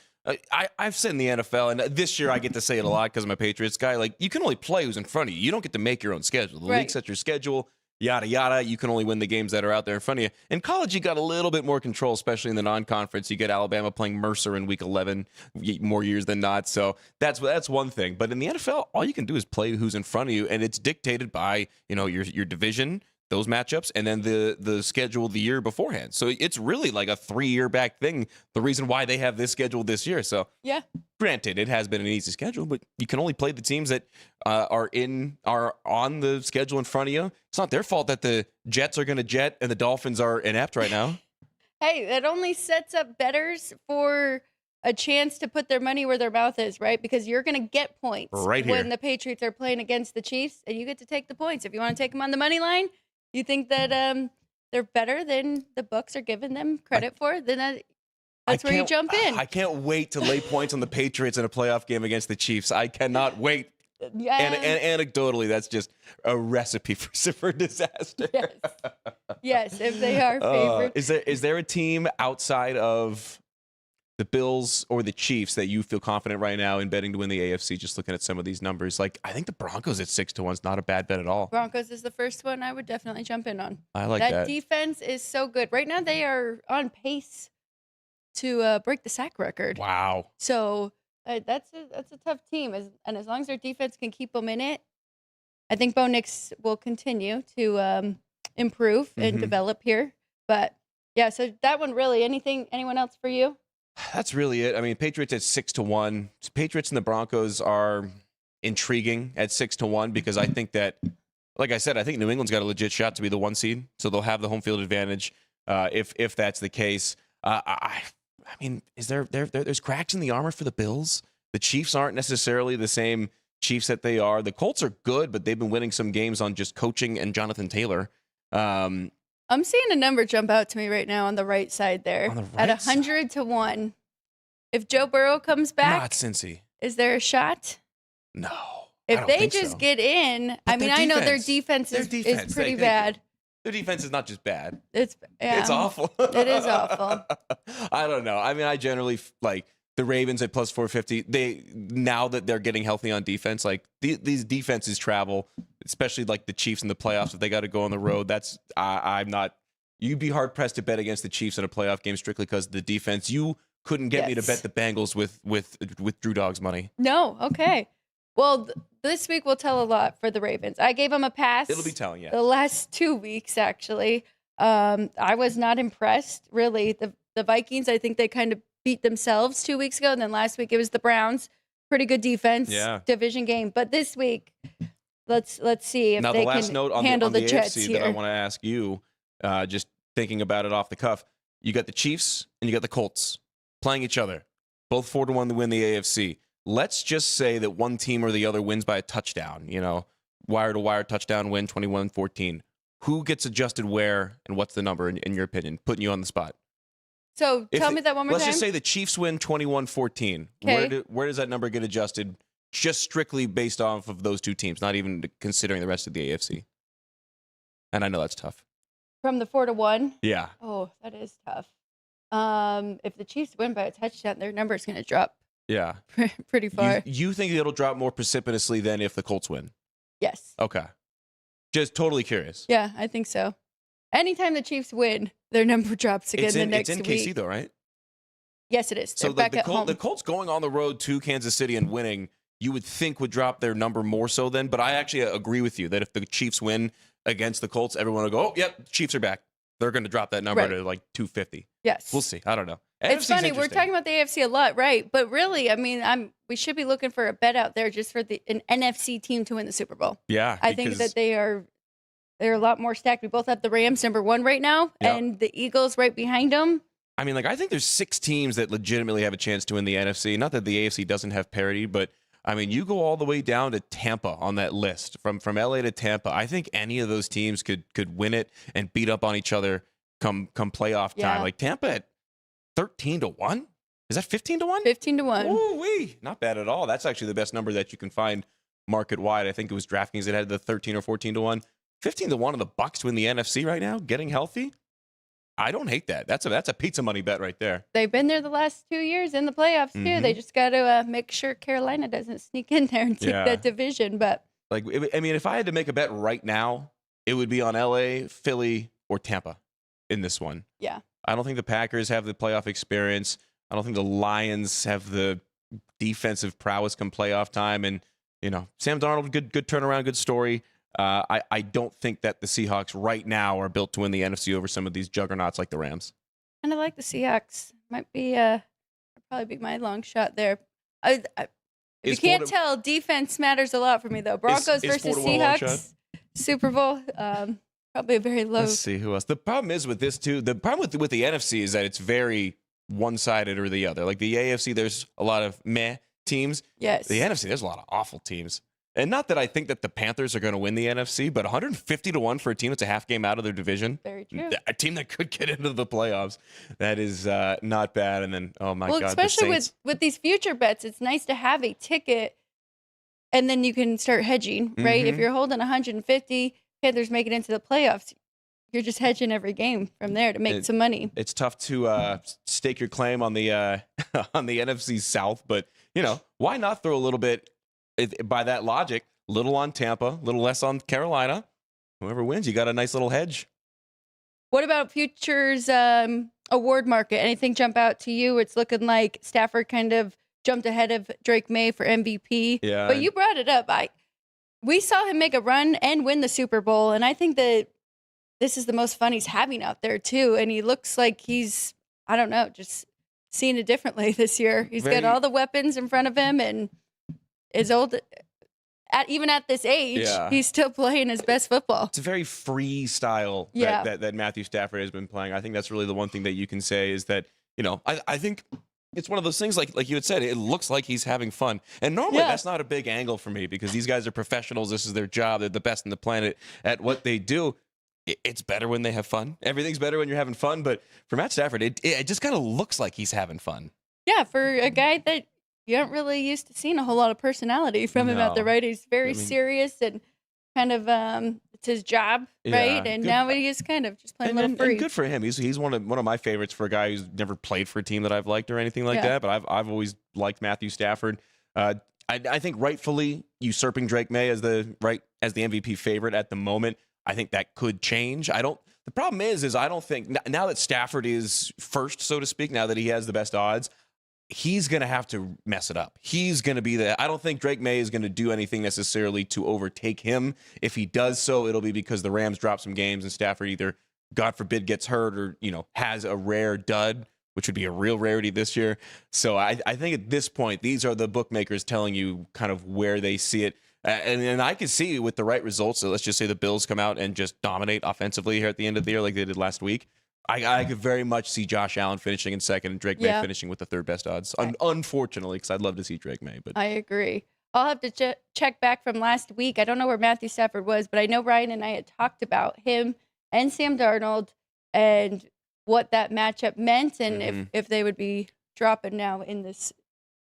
I've said in the NFL, and this year I get to say it a lot because I'm a Patriots guy, like you can only play who's in front of you. You don't get to make your own schedule. The league sets your schedule. Yada, yada. You can only win the games that are out there in front of you. In college, you got a little bit more control, especially in the non-conference. You get Alabama playing Mercer in week 11 more years than not. So that's one thing. But in the NFL, all you can do is play who's in front of you, and it's dictated by your division, those matchups, and then the schedule the year beforehand. So it's really like a 3-year back thing, the reason why they have this schedule this year. So granted, it has been an easy schedule, but you can only play the teams that are on the schedule in front of you. It's not their fault that the Jets are going to jet and the Dolphins are inept right now. Hey, that only sets up bettors for a chance to put their money where their mouth is, right? Because you're going to get points when the Patriots are playing against the Chiefs, and you get to take the points. If you want to take them on the money line, you think that they're better than the books are giving them credit for, then that's where you jump in. I can't wait to lay points on the Patriots in a playoff game against the Chiefs. I cannot wait. Yeah. And anecdotally, that's just a recipe for disaster. Yes, if they are favorites. Is there a team outside of the Bills or the Chiefs that you feel confident right now in betting to win the AFC, just looking at some of these numbers? Like, I think the Broncos at 6-1 is not a bad bet at all. Broncos is the first one I would definitely jump in on. I like that. That defense is so good. Right now, they are on pace to break the sack record. Wow. So that's a tough team. And as long as their defense can keep them in it, I think Bo Nix will continue to improve and develop here. But, yeah, so that one really, anyone else for you? That's really it. I mean, Patriots at 6-1. Patriots and the Broncos are intriguing at 6-1 because I think that, like I said, I think New England's got a legit shot to be the 1 seed, so they'll have the home field advantage if that's the case. I mean, there's cracks in the armor for the Bills? The Chiefs aren't necessarily the same Chiefs that they are. The Colts are good, but they've been winning some games on just coaching and Jonathan Taylor. I'm seeing a number jump out to me right now on the right side there at 100 to 1. If Joe Burrow comes back, not Cincy. Is there a shot? No. If they just get in, But I mean, I know their defense is pretty bad. Their defense is not just bad. It's awful. It is awful. I don't know. I mean, I generally like the Ravens at plus 450. Now that they're getting healthy on defense, like these defenses travel, especially like the Chiefs in the playoffs. If they got to go on the road, I'm not. You'd be hard pressed to bet against the Chiefs in a playoff game strictly because of the defense. You couldn't get me to bet the Bengals with Drew Dog's money. No. Okay. Well, this week will tell a lot for the Ravens. I gave them a pass. It'll be telling you. The last 2 weeks, actually. I was not impressed, really. The Vikings, I think they kind of beat themselves 2 weeks ago. And then last week it was the Browns. Pretty good defense. Yeah. Division game. But this week, let's see if now, they the last can note on handle the the Jets AFC here. that I want to ask you, just thinking about it off the cuff, you got the Chiefs and you got the Colts playing each other. Both 4-1 to win the AFC. Let's just say that one team or the other wins by a touchdown, wire-to-wire touchdown win, 21-14. Who gets adjusted where, and what's the number, in your opinion? Putting you on the spot. So tell me that one more time. Let's just say the Chiefs win 21-14. Okay. Where does that number get adjusted just strictly based off of those two teams, not even considering the rest of the AFC? And I know that's tough. From the 4-1? Yeah. Oh, that is tough. If the Chiefs win by a touchdown, their number is going to drop. Yeah. Pretty far. You think it'll drop more precipitously than if the Colts win? Yes. Okay. Just totally curious. Yeah, I think so. Anytime the Chiefs win, their number drops again the next week. It's in KC, though, right? Yes, it is. They're So back at home. the Colts going on the road to Kansas City and winning, you would think would drop their number more so then. But I actually agree with you that if the Chiefs win against the Colts, everyone will go, oh, yep, Chiefs are back. They're going to drop that number to like 250. Yes. We'll see. I don't know. It's funny. We're talking about the AFC a lot, right? But really, I mean, we should be looking for a bet out there just for an NFC team to win the Super Bowl. Yeah. I think that they're a lot more stacked. We both have the Rams number 1 right now, and the Eagles right behind them. I mean, like, I think there's 6 teams that legitimately have a chance to win the NFC. Not that the AFC doesn't have parity, but I mean, you go all the way down to Tampa on that list, from LA to Tampa. I think any of those teams could win it and beat up on each other come playoff time. Like Tampa at 13-1? Is that 15-1? 15-1. Ooh-wee. Not bad at all. That's actually the best number that you can find market wide. I think it was DraftKings that had the 13 or 14-1. 15-1 on the Bucks to win the NFC right now, getting healthy. I don't hate that. That's a pizza money bet right there. They've been there the last 2 years in the playoffs too. Mm-hmm. They just got to make sure Carolina doesn't sneak in there and take that division. But like, I mean, if I had to make a bet right now, it would be on LA, Philly, or Tampa in this one. Yeah. I don't think the Packers have the playoff experience. I don't think the Lions have the defensive prowess come playoff time. And, Sam Darnold, good turnaround, good story. I don't think that the Seahawks right now are built to win the NFC over some of these juggernauts like the Rams. And I like the Seahawks. Might be probably be my long shot there. If you can't tell, defense matters a lot for me though. Broncos versus Seahawks, Super Bowl. Probably a very low. Let's see who else. The problem is with this too. The problem with the NFC is that it's very one-sided or the other. Like the AFC, there's a lot of meh teams. Yes. The NFC, there's a lot of awful teams. And not that I think that the Panthers are going to win the NFC, but 150-1 for a team that's a half game out of their division. Very true. A team that could get into the playoffs. That is not bad. And then, oh my God, especially the Saints. with these future bets, it's nice to have a ticket, and then you can start hedging, right? Mm-hmm. If you're holding 150, Panthers make it into the playoffs. You're just hedging every game from there to make some money. It's tough to stake your claim on the on the NFC South, but why not throw a little bit? By that logic, little on Tampa, little less on Carolina. Whoever wins, you got a nice little hedge. What about futures award market? Anything jump out to you? It's looking like Stafford kind of jumped ahead of Drake May for MVP. Yeah, but you brought it up. We saw him make a run and win the Super Bowl, and I think that this is the most fun he's having out there too. And he looks like he's, I don't know, just seen it differently this year. He's got all the weapons in front of him, and is old. Even at this age, he's still playing his best football. It's a very free style that Matthew Stafford has been playing. I think that's really the one thing that you can say is that, I think it's one of those things like you had said, it looks like he's having fun. And normally that's not a big angle for me because these guys are professionals. This is their job. They're the best on the planet at what they do. It's better when they have fun. Everything's better when you're having fun. But for Matt Stafford, it just kind of looks like he's having fun. Yeah, for a guy that you aren't really used to seeing a whole lot of personality from him out there, right? He's very serious and kind of it's his job, right? And now he is kind of just playing a little free. And good for him. He's one of my favorites for a guy who's never played for a team that I've liked or anything like that. But I've always liked Matthew Stafford. I think rightfully usurping Drake May as the MVP favorite at the moment. I think that could change. The problem is I don't think now that Stafford is first, so to speak, now that he has the best odds, he's going to have to mess it up. He's going to be I don't think Drake May is going to do anything necessarily to overtake him. If he does so, it'll be because the Rams drop some games and Stafford either, God forbid, gets hurt or, has a rare dud, which would be a real rarity this year. So I think at this point, these are the bookmakers telling you kind of where they see it. And I can see with the right results, so let's just say the Bills come out and just dominate offensively here at the end of the year like they did last week. I could very much see Josh Allen finishing in second and Drake May finishing with the third best odds. Unfortunately, because I'd love to see Drake May. But I agree. I'll have to check back from last week. I don't know where Matthew Stafford was, but I know Ryan and I had talked about him and Sam Darnold and what that matchup meant and if they would be dropping now in this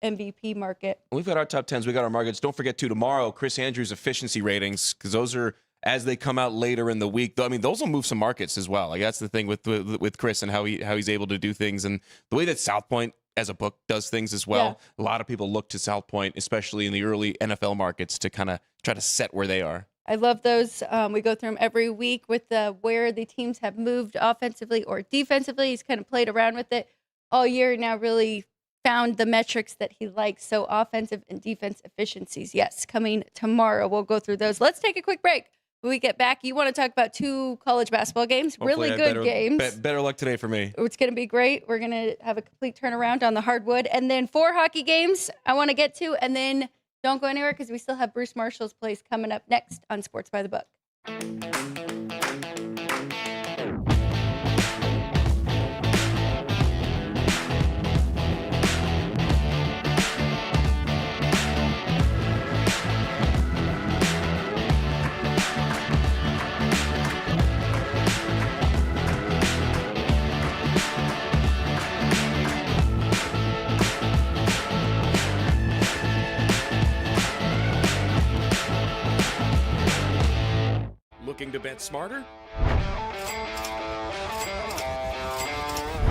MVP market. We've got our top 10s. We got our markets. Don't forget tomorrow, Chris Andrews' efficiency ratings, because those are as they come out later in the week. I mean, those will move some markets as well. Like that's the thing with Chris and how he's able to do things and the way that South Point as a book does things as well. A lot of people look to South Point, especially in the early NFL markets, to kind of try to set where they are. I love those. We go through them every week with where the teams have moved offensively or defensively. He's kind of played around with it all year now, really found the metrics that he likes. So offensive and defense efficiencies. Yes, coming tomorrow. We'll go through those. Let's take a quick break. When we get back, you want to talk about 2 college basketball games, Hopefully really good games. Better luck today for me. It's going to be great. We're going to have a complete turnaround on the hardwood. And then 4 hockey games I want to get to. And then don't go anywhere because we still have Bruce Marshall's place coming up next on Sports by the Book. Looking to bet smarter?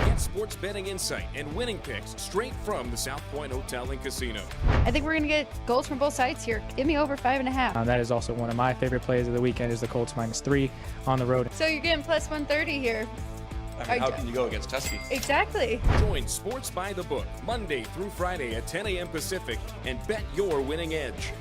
Get sports betting insight and winning picks straight from the South Point Hotel and Casino. I think we're going to get goals from both sides here. Give me over 5.5. That is also one of my favorite plays of the weekend is the Colts -3 on the road. So you're getting plus 130 here. I mean, how can you go against Tusky? Exactly. Join Sports by the Book Monday through Friday at 10 a.m. Pacific and bet your winning edge.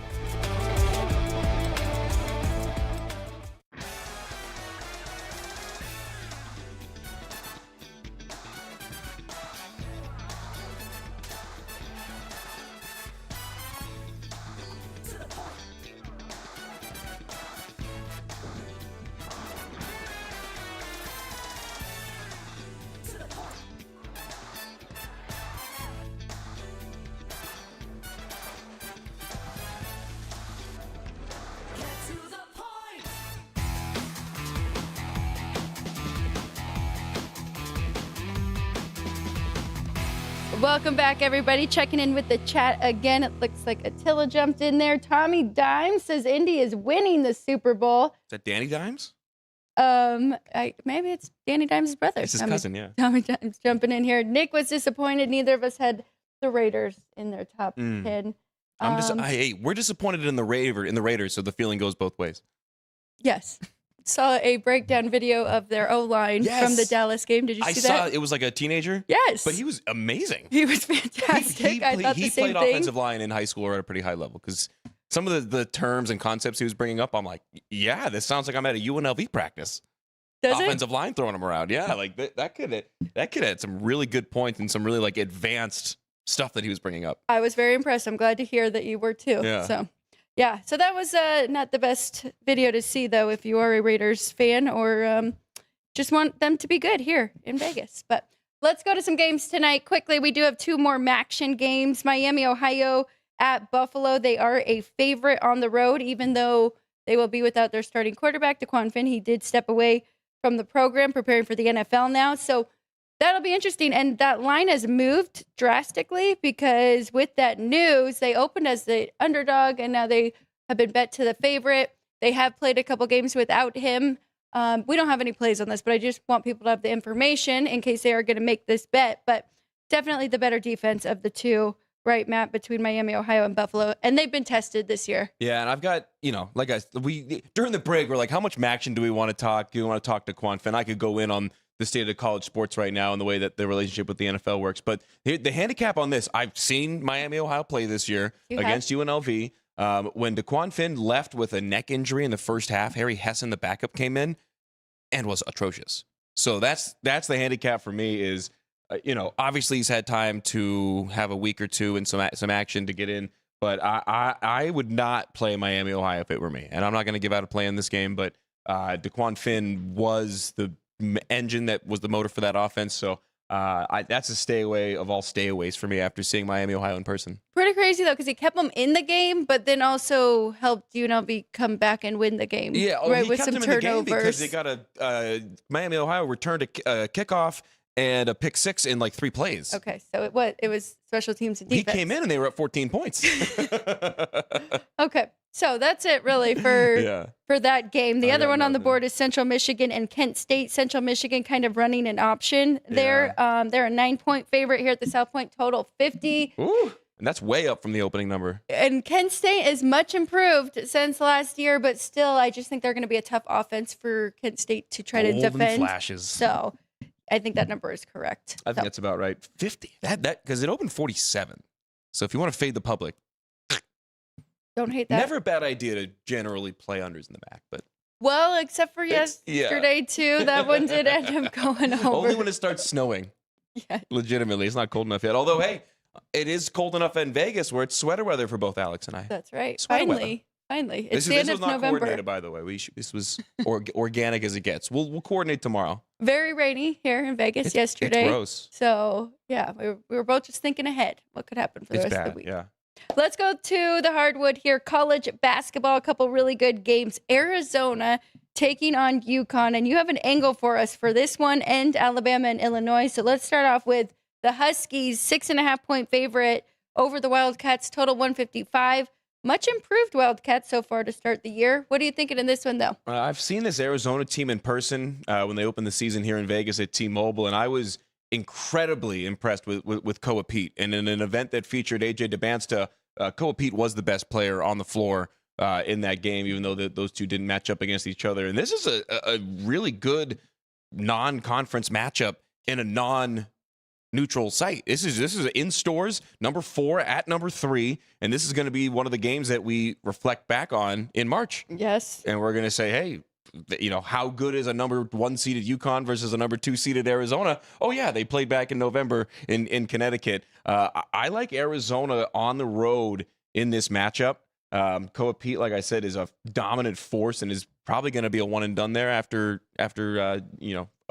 Welcome back, everybody. Checking in with the chat again. It looks like Attila jumped in there. Tommy Dimes says Indy is winning the Super Bowl. Is that Danny Dimes? Maybe it's Danny Dimes' brother. It's his cousin, yeah. Tommy Dimes jumping in here. Nick was disappointed. Neither of us had the Raiders in their top 10. We're disappointed in the Raiders, so the feeling goes both ways. Yes. Saw a breakdown video of their O-line from the Dallas game. Did you see that? I saw it was like a teenager. Yes. But he was amazing. He was fantastic. I thought the same played thing. offensive line in high school or at a pretty high level because some of the terms and concepts he was bringing up, I'm like, yeah, this sounds like I'm at a UNLV practice. offensive line throwing him around. Yeah, like that could add some really good points and some really like advanced stuff that he was bringing up. I was very impressed. I'm glad to hear that you were too. Yeah. So that was not the best video to see, though, if you are a Raiders fan or just want them to be good here in Vegas. But let's go to some games tonight. Quickly, we do have 2 more MACtion games. Miami, Ohio at Buffalo. They are a favorite on the road, even though they will be without their starting quarterback, DeQuan Finn. He did step away from the program, preparing for the NFL now. So that'll be interesting. And that line has moved drastically because with that news, they opened as the underdog and now they have been bet to the favorite. They have played a couple games without him. We don't have any plays on this, but I just want people to have the information in case they are going to make this bet. But definitely the better defense of the two, right, Matt, between Miami, Ohio, and Buffalo. And they've been tested this year. Yeah, and I've got, like we during the break, we're like, how much MACtion do we want to talk? Do we want to talk to DeQuan Finn? I could go in on the state of college sports right now and the way that the relationship with the NFL works. But the handicap on this, I've seen Miami, Ohio play this year against UNLV. When DeQuan Finn left with a neck injury in the first half, Harry Hessen, the backup, came in and was atrocious. So that's the handicap for me is, obviously he's had time to have a week or two and some action to get in. But I would not play Miami, Ohio if it were me. And I'm not going to give out a play in this game, but DeQuan Finn was the engine that was the motor for that offense. So that's a stay away of all stayaways for me after seeing Miami, Ohio in person. Pretty crazy, though, because he kept them in the game, but then also helped UNLV come back and win the game. Yeah, right, he with kept some him in the game turnovers. because they got a Miami, Ohio returned a kickoff and a pick six in like 3 plays. Okay, so it was special teams and defense. He came in and they were up 14 points. Okay, so that's it really for that game. The other one on the board is Central Michigan and Kent State. Central Michigan kind of running an option there. They're a 9-point favorite here at the South Point, total 50. Ooh, and that's way up from the opening number. And Kent State is much improved since last year, but still, I just think they're going to be a tough offense for Kent State to try to defend. Flashes. So I think that number is correct. I think that's about right. 50. That because it opened 47. So if you want to fade the public, don't hate that. Never a bad idea to generally play unders in the back, but well, except for yesterday too, that one did end up going over. Only when it starts snowing. Yeah. Legitimately, it's not cold enough yet. Although, hey, it is cold enough in Vegas where it's sweater weather for both Alex and I. That's right. Sweater Finally. It's the end of November. This was not November. coordinated, by the way. This was organic as it gets. We'll coordinate tomorrow. Very rainy here in Vegas yesterday. It's gross. So, yeah, we were both just thinking ahead. What could happen for the rest of the week? Yeah. Let's go to the hardwood here. College basketball, a couple really good games. Arizona taking on UConn, and you have an angle for us for this one and Alabama and Illinois. So let's start off with the Huskies, 6.5-point favorite over the Wildcats, total 155. Much improved Wildcats so far to start the year. What are you thinking in this one, though? I've seen this Arizona team in person when they opened the season here in Vegas at T-Mobile, and I was incredibly impressed with Koa Pete. And in an event that featured A.J. DeBansta, Koa Pete was the best player on the floor in that game, even though those two didn't match up against each other. And this is a really good non-conference matchup in a non-neutral site. This is in stores, number 4 at number 3, and this is going to be one of the games that we reflect back on in March. Yes. And we're going to say, hey, how good is a number 1 seeded UConn versus a number 2 seeded Arizona? Oh, yeah, they played back in November in Connecticut. I like Arizona on the road in this matchup. Koa Pete, like I said, is a dominant force and is probably going to be a one and done there after a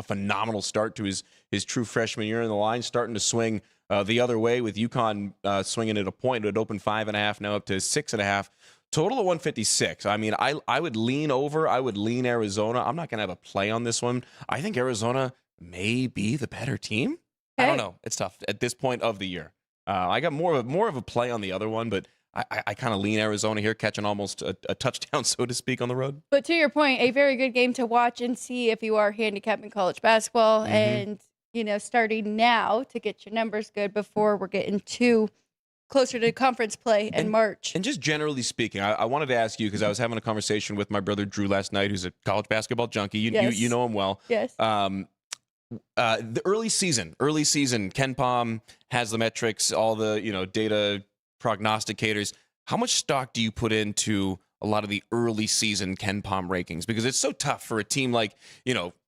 phenomenal start to his true freshman year in the line, starting to swing the other way with UConn swinging at a point. It would open 5.5, now up to 6.5. Total of 156. I mean, I would lean over. I would lean Arizona. I'm not going to have a play on this one. I think Arizona may be the better team. Okay. I don't know. It's tough at this point of the year. I got more of a play on the other one, but I kind of lean Arizona here, catching almost a touchdown, so to speak, on the road. But to your point, a very good game to watch and see if you are handicapping college basketball and, starting now to get your numbers good before we're getting closer to conference play in March. And just generally speaking, I wanted to ask you, because I was having a conversation with my brother Drew last night, who's a college basketball junkie. You know him well. Yes. The early season, Ken Pom has the metrics, all the data prognosticators. How much stock do you put into a lot of the early season Ken Pom rankings because it's so tough for a team like,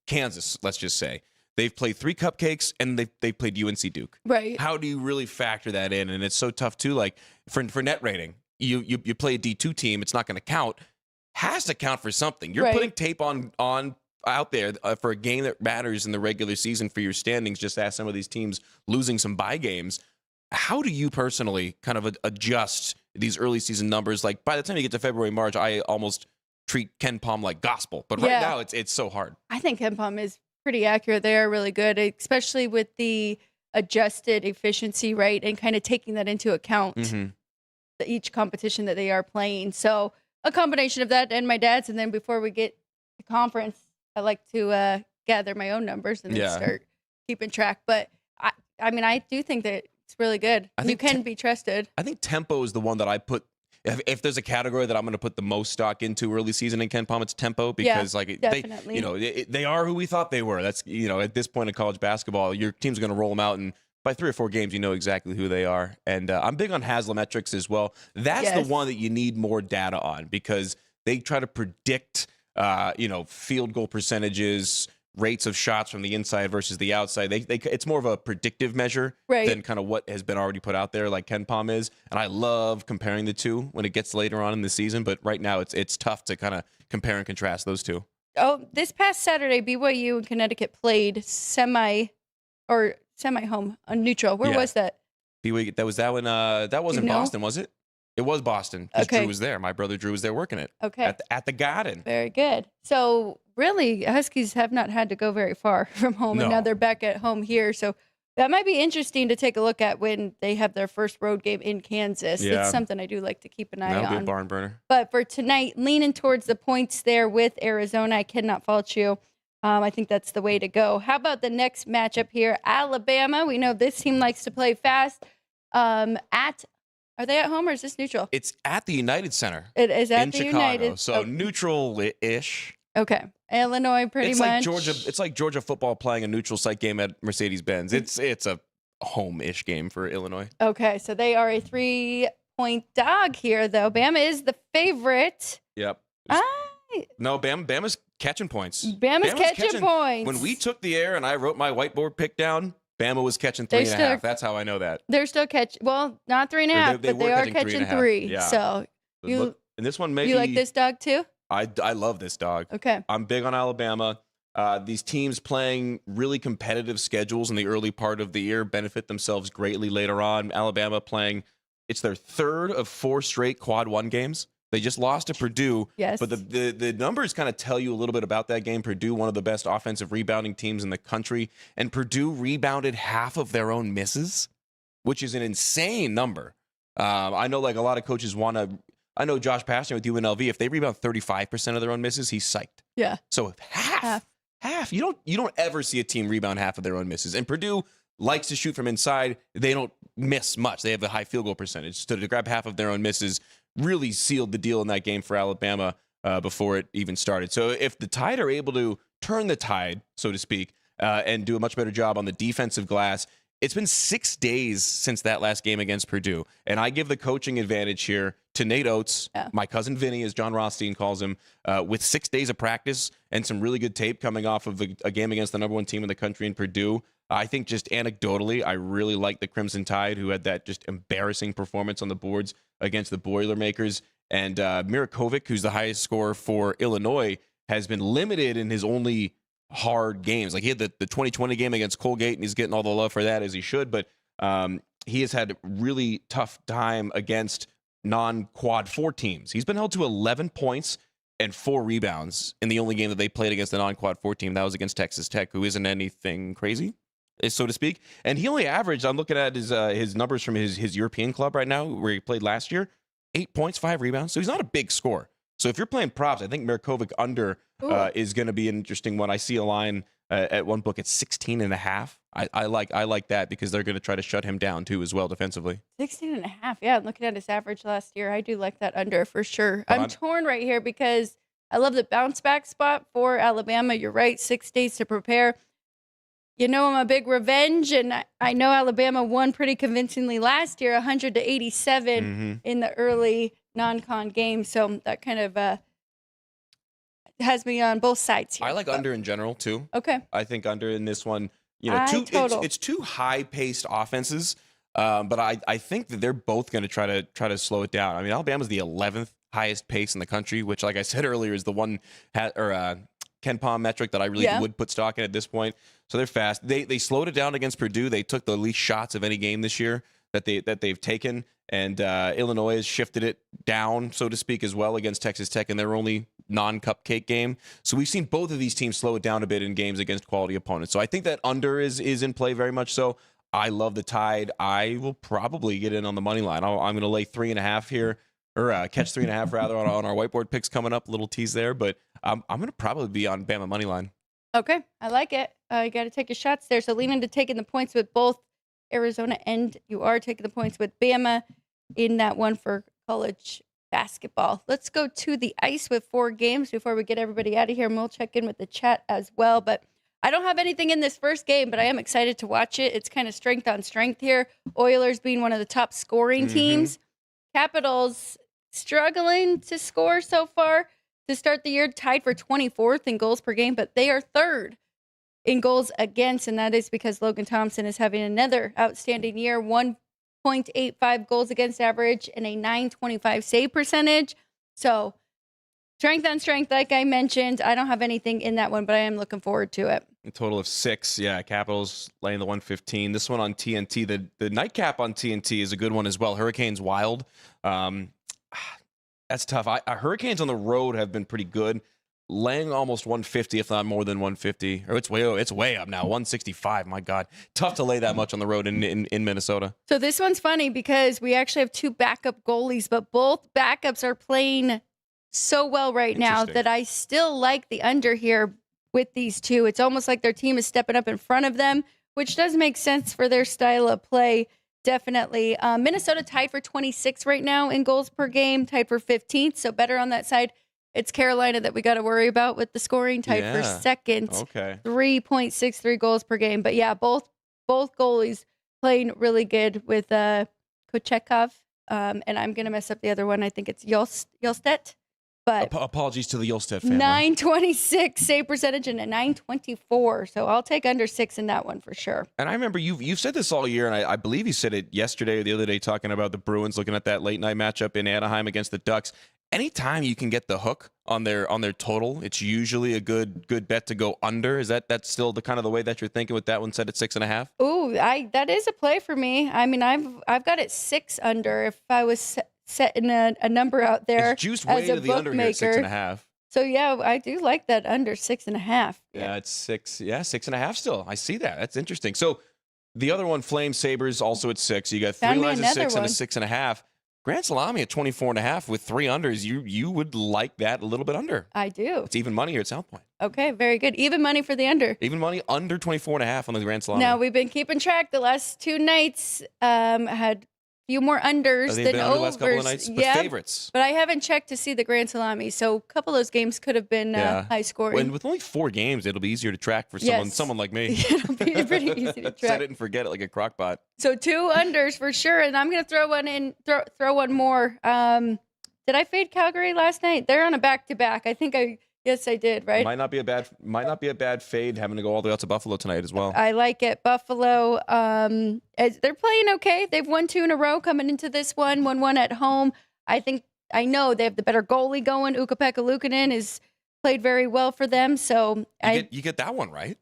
Kansas, let's just say. They've played 3 cupcakes and they've played UNC Duke. Right. How do you really factor that in? And it's so tough too. Like for net rating, you play a D2 team, it's not going to count. Has to count for something. You're putting tape on out there for a game that matters in the regular season for your standings. Just ask some of these teams losing some bye games. How do you personally kind of adjust these early season numbers? Like by the time you get to February, March, I almost treat Ken Pom like gospel. But right now, it's so hard. I think Ken Pom is pretty accurate. They are really good, especially with the adjusted efficiency rate and kind of taking that into account each competition that they are playing. So a combination of that and my dad's. And then before we get to conference, I like to gather my own numbers and then start keeping track. But I do think that it's really good. You can be trusted. I think tempo is the one that I put. If there's a category that I'm going to put the most stock into early season in Ken Pom, it's tempo because they are who we thought they were. That's at this point in college basketball, your team's going to roll them out, and by 3 or 4 games, you know exactly who they are. And I'm big on Haslametrics as well. That's the one that you need more data on because they try to predict field goal percentages, rates of shots from the inside versus the outside. It's more of a predictive measure than kind of what has been already put out there like Ken Pom is. And I love comparing the two when it gets later on in the season. But right now it's tough to kind of compare and contrast those two. Oh, this past Saturday, BYU and Connecticut played semi-home on neutral. Where was that? BYU, that wasn't Boston, was it? It was Boston because Drew was there. My brother Drew was there working it. Okay. At the Garden. Very good. So really, Huskies have not had to go very far from home, and now they're back at home here. So that might be interesting to take a look at when they have their first road game in Kansas. Yeah. It's something I do like to keep an eye on. That'll be a barn burner. But for tonight, leaning towards the points there with Arizona, I cannot fault you. I think that's the way to go. How about the next matchup here? Alabama. We know this team likes to play fast. Are they at home or is this neutral? It's at the United Center. It is at the Chicago, United. So neutral-ish. Okay. Illinois pretty much. Like Georgia. It's like Georgia football playing a neutral site game at Mercedes-Benz. It's a home-ish game for Illinois. Okay. So they are a 3-point dog here, though. Bama is the favorite. Yep. No, Bama's catching points. Bama's catching points. When we took the air and I wrote my whiteboard pick down, Bama was catching 3.5. That's how I know that. They're still catching. Well, not 3.5, but they are catching 3. Yeah. So and this one maybe you like this dog too? I love this dog. Okay. I'm big on Alabama. These teams playing really competitive schedules in the early part of the year benefit themselves greatly later on. Alabama playing, it's their 3rd of 4 straight quad 1 games. They just lost to Purdue. Yes. But the numbers kind of tell you a little bit about that game. Purdue, one of the best offensive rebounding teams in the country. And Purdue rebounded half of their own misses, which is an insane number. I know like a lot of coaches want to. I know Josh Pastner with UNLV. If they rebound 35% of their own misses, he's psyched. Yeah. So half. You don't ever see a team rebound half of their own misses. And Purdue likes to shoot from inside. They don't miss much. They have a high field goal percentage. So to grab half of their own misses really sealed the deal in that game for Alabama before it even started. So if the Tide are able to turn the tide, so to speak, and do a much better job on the defensive glass, it's been 6 days since that last game against Purdue. And I give the coaching advantage here to Nate Oates, my cousin Vinny, as John Rothstein calls him, with 6 days of practice and some really good tape coming off of a game against the number 1 team in the country in Purdue. I think just anecdotally, I really like the Crimson Tide, who had that just embarrassing performance on the boards against the Boilermakers. And Mirakovic, who's the highest scorer for Illinois, has been limited in his only hard games. Like he had the 2020 game against Colgate, and he's getting all the love for that as he should. But he has had a really tough time against non-quad 4 teams. He's been held to 11 points and 4 rebounds in the only game that they played against the non-quad 4 team. That was against Texas Tech, who isn't anything crazy, so to speak. And he only averaged, I'm looking at his numbers from his European club right now, where he played last year, 8 points, 5 rebounds. So he's not a big scorer. So if you're playing props, I think Mirakovic under is going to be an interesting one. I see a line at one book at 16.5. I like that because they're going to try to shut him down too as well defensively. 16.5. Yeah, looking at his average last year, I do like that under for sure. I'm torn right here because I love the bounce back spot for Alabama. You're right, 6 days to prepare. You know, I'm a big revenge, and I know Alabama won pretty convincingly last year, 100-87 in the early non-con game. So that kind of has me on both sides here. I like under in general too. Okay. I think under in this one, it's two high-paced offenses, but I think that they're both going to try to slow it down. I mean, Alabama's the 11th highest pace in the country, which, like I said earlier, is the one Ken Pom metric that I really would put stock in at this point. So they're fast. They slowed it down against Purdue. They took the least shots of any game this year that they've taken, and Illinois has shifted it down, so to speak, as well against Texas Tech in their only non-cupcake game. So we've seen both of these teams slow it down a bit in games against quality opponents. So I think that under is in play very much so. I love the Tide. I will probably get in on the money line. I'm going to lay 3.5 here, or catch 3.5 rather on our whiteboard picks coming up. Little tease there, but I'm going to probably be on Bama money line. Okay, I like it. You got to take your shots there. So lean into taking the points with both Arizona, and you are taking the points with Bama in that one for college basketball. Let's go to the ice with 4 games before we get everybody out of here, and we'll check in with the chat as well. But I don't have anything in this first game, but I am excited to watch it. It's kind of strength on strength here. Oilers being one of the top scoring teams. Capitals struggling to score so far to start the year, tied for 24th in goals per game, but they are 3rd in goals against, and that is because Logan Thompson is having another outstanding year, 1.85 goals against average and a .925 save percentage. So strength on strength, like I mentioned. I don't have anything in that one, but I am looking forward to it. A total of 6. Yeah, Capitals laying the 115. This one on TNT. The nightcap on TNT is a good one as well. Hurricanes Wild. That's tough. Hurricanes on the road have been pretty good. Laying almost 150, if not more than 150. Or it's way up now, 165. My God. Tough to lay that much on the road in Minnesota. So this one's funny because we actually have 2 backup goalies, but both backups are playing so well right now that I still like the under here with these 2. It's almost like their team is stepping up in front of them, which does make sense for their style of play. Definitely. Minnesota tied for 26 right now in goals per game, tied for 15th. So better on that side. It's Carolina that we got to worry about with the scoring, tied for 2nd. Okay. 3.63 goals per game. But yeah, both goalies playing really good with Kochekov. And I'm going to mess up the other one. I think it's Yolstedt. But apologies to the Yolstedt family. 926 save percentage and a 924. So I'll take under 6 in that one for sure. And I remember you've said this all year, and I believe you said it yesterday or the other day talking about the Bruins looking at that late night matchup in Anaheim against the Ducks. Anytime you can get the hook on their total, it's usually a good bet to go under. Is that's still the kind of the way that you're thinking with that one set at 6.5? Ooh, that is a play for me. I mean, I've got it 6 under. If I was setting a number out there, it's juiced way as a to the under here at 6.5. So yeah, I do like that under 6.5. Yeah, it's 6. Yeah, 6.5 still. I see that. That's interesting. So the other one, Flames Sabres, also at 6. You got 3 lines of 6 and a 6.5. Grand Salami at 24.5 with 3 unders. You would like that a little bit under. I do. It's even money here at South Point. Okay, very good. Even money for the under. Even money under 24.5 on the Grand Salami. Now we've been keeping track. The last 2 nights had few more unders than overs. Last couple of nights, but favorites. But I haven't checked to see the Grand Salami, so a couple of those games could have been high scoring. And with only 4 games, it'll be easier to track for someone like me. It'll be pretty easy to track. Set it and forget it like a crock pot. So 2 unders for sure, and I'm going to throw one in. Throw one more. Did I fade Calgary last night? They're on a back-to-back. I think Yes, I did, right? Might not be a bad fade having to go all the way out to Buffalo tonight as well. I like it. Buffalo, they're playing okay. They've won 2 in a row coming into this one, 1-1 at home. I know they have the better goalie going. Ukko-Pekka Luukkonen has played very well for them. So you get that one right.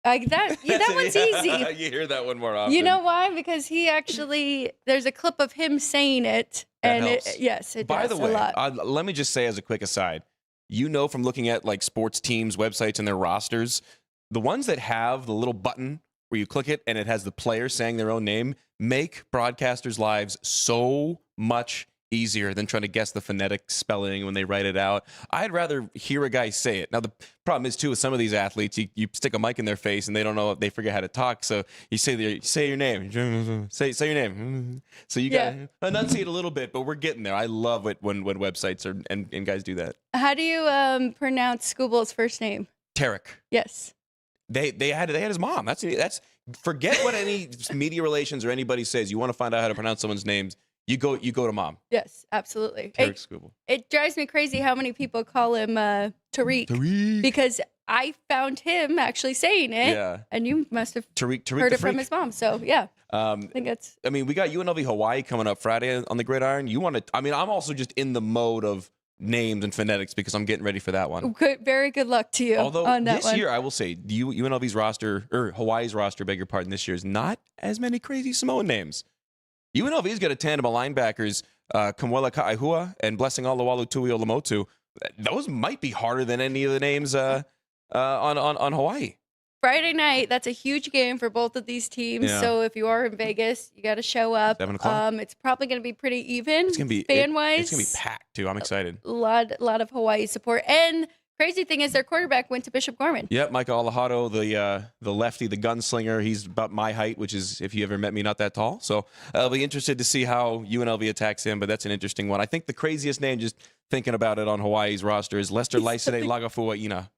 That one's easy. You hear that one more often. You know why? Because there's a clip of him saying it. That helps. It does By the way, a lot. let me just say as a quick aside, from looking at like sports teams' websites and their rosters, the ones that have the little button where you click it and it has the player saying their own name make broadcasters' lives so much easier than trying to guess the phonetic spelling when they write it out. I'd rather hear a guy say it. Now, the problem is, too, with some of these athletes, you stick a mic in their face and they don't know, they forget how to talk. So you say your name. Say your name. So you got to enunciate a little bit, but we're getting there. I love it when websites and guys do that. How do you pronounce Scooble's first name? Tarek. Yes. They had his mom. That's forget what any media relations or anybody says. You want to find out how to pronounce someone's names. you go to mom. Yes, absolutely. Tarek Skubal. It drives me crazy how many people call him Tariq. Because I found him actually saying it. Yeah. And you must have Tariq heard the it from Freak. his mom. So, yeah. I think that's... I mean, we got UNLV Hawaii coming up Friday on the Gridiron. You want to... I mean, I'm also just in the mode of names and phonetics because I'm getting ready for that one. Very good luck to you Although on that this one. year, I will say, UNLV's roster, or Hawaii's roster, beg your pardon, this year is not as many crazy Samoan names. UNLV's got a tandem of linebackers, Kamwela Ka'aihua and Blessing Alawalu Tuiolamotu. Those might be harder than any of the names on Hawaii. Friday night, that's a huge game for both of these teams. Yeah. So if you are in Vegas, you got to show up. 7 o'clock. It's probably going to be pretty even. It's gonna be fan-wise. It's gonna be packed too. I'm excited. A lot of Hawaii support. And crazy thing is, their quarterback went to Bishop Gorman. Yep, Micah Alahado, the lefty, the gunslinger. He's about my height, which is, if you ever met me, not that tall. So I'll be interested to see how UNLV attacks him. But that's an interesting one. I think the craziest name, just thinking about it on Hawaii's roster, is Lester Laisene Lagafuaina.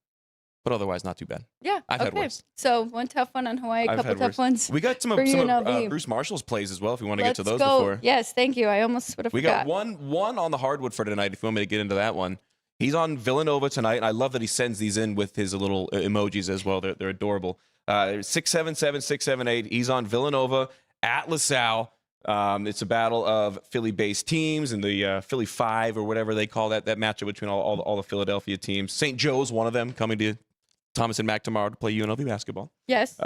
But otherwise, not too bad. Yeah. I've had worse. So one tough one on Hawaii, a I've couple had tough worse. ones. We got some of UNLV. Bruce Marshall's plays as well, if we want to get to those Let's go. before. Yes, thank you. I almost would have We forgot. got one on the hardwood for tonight, if you want me to get into that one. He's on Villanova tonight, and I love that he sends these in with his little emojis as well. They're adorable. 677, 678. He's on Villanova at LaSalle. It's a battle of Philly-based teams and the Philly Five or whatever they call that matchup between all the Philadelphia teams. St. Joe's one of them, coming to Thomas and Mack tomorrow to play UNLV basketball. Yes.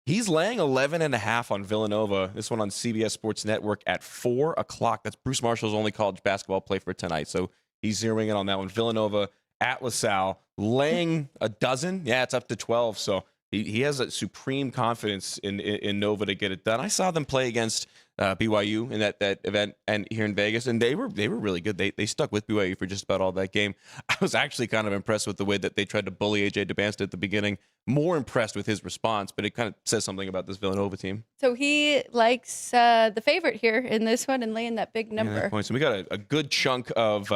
He's laying 11.5 on Villanova. This one on CBS Sports Network at 4 o'clock. That's Bruce Marshall's only college basketball play for tonight. So he's zeroing in on that one. Villanova at LaSalle, laying a dozen. Yeah, it's up to 12. So he has a supreme confidence in Nova to get it done. I saw them play against BYU in that event and here in Vegas, and they were really good. They stuck with BYU for just about all that game. I was actually kind of impressed with the way that they tried to bully AJ DeBanst at the beginning. More impressed with his response, but it kind of says something about this Villanova team. So he likes the favorite here in this one and laying that big number. Yeah, points. And we got a good chunk of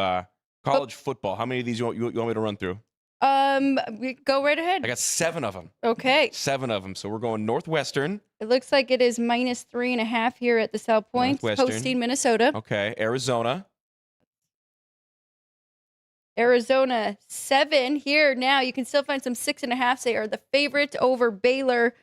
college football. How many of these you want me to run through? We go right ahead. I got 7 of them. Okay. 7 of them. So we're going Northwestern. It looks like it is -3.5 here at the South Point, Northwestern. hosting Minnesota. Okay. Arizona. Arizona 7 here now. You can still find some 6.5. They are the favorite over Baylor.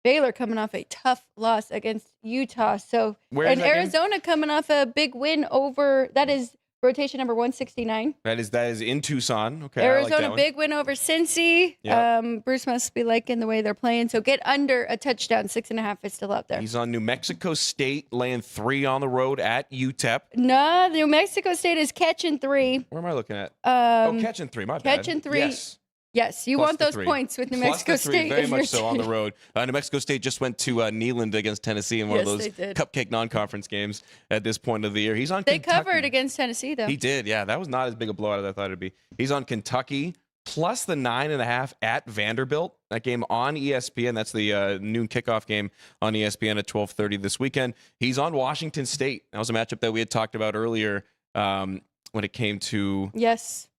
Baylor coming off a tough loss against Utah. So Where is and that game? Arizona coming off a big win over that is rotation number 169. That is in Tucson. Okay. I like Arizona that one. big win over Cincy. Yep. Bruce must be liking the way they're playing. So get under a touchdown. 6.5 is still out there. He's on New Mexico State, laying 3 on the road at UTEP. No, New Mexico State is catching 3. Where am I looking at? Catching 3. My bad. Catching 3. Yes. Yes, you Plus want the those 3. points with New Plus Mexico the 3, State. very if much you're so on the team. road. New Mexico State just went to Neyland against Tennessee in one Yes, of those they did. cupcake non-conference games at this point of the year. He's on They Kentucky. covered against Tennessee, though. He did, yeah. That was not as big a blowout as I thought it'd be. He's on Kentucky plus the 9.5 at Vanderbilt. That game on ESPN. That's the noon kickoff game on ESPN at 12:30 this weekend. He's on Washington State. That was a matchup that we had talked about earlier when it came to Yes.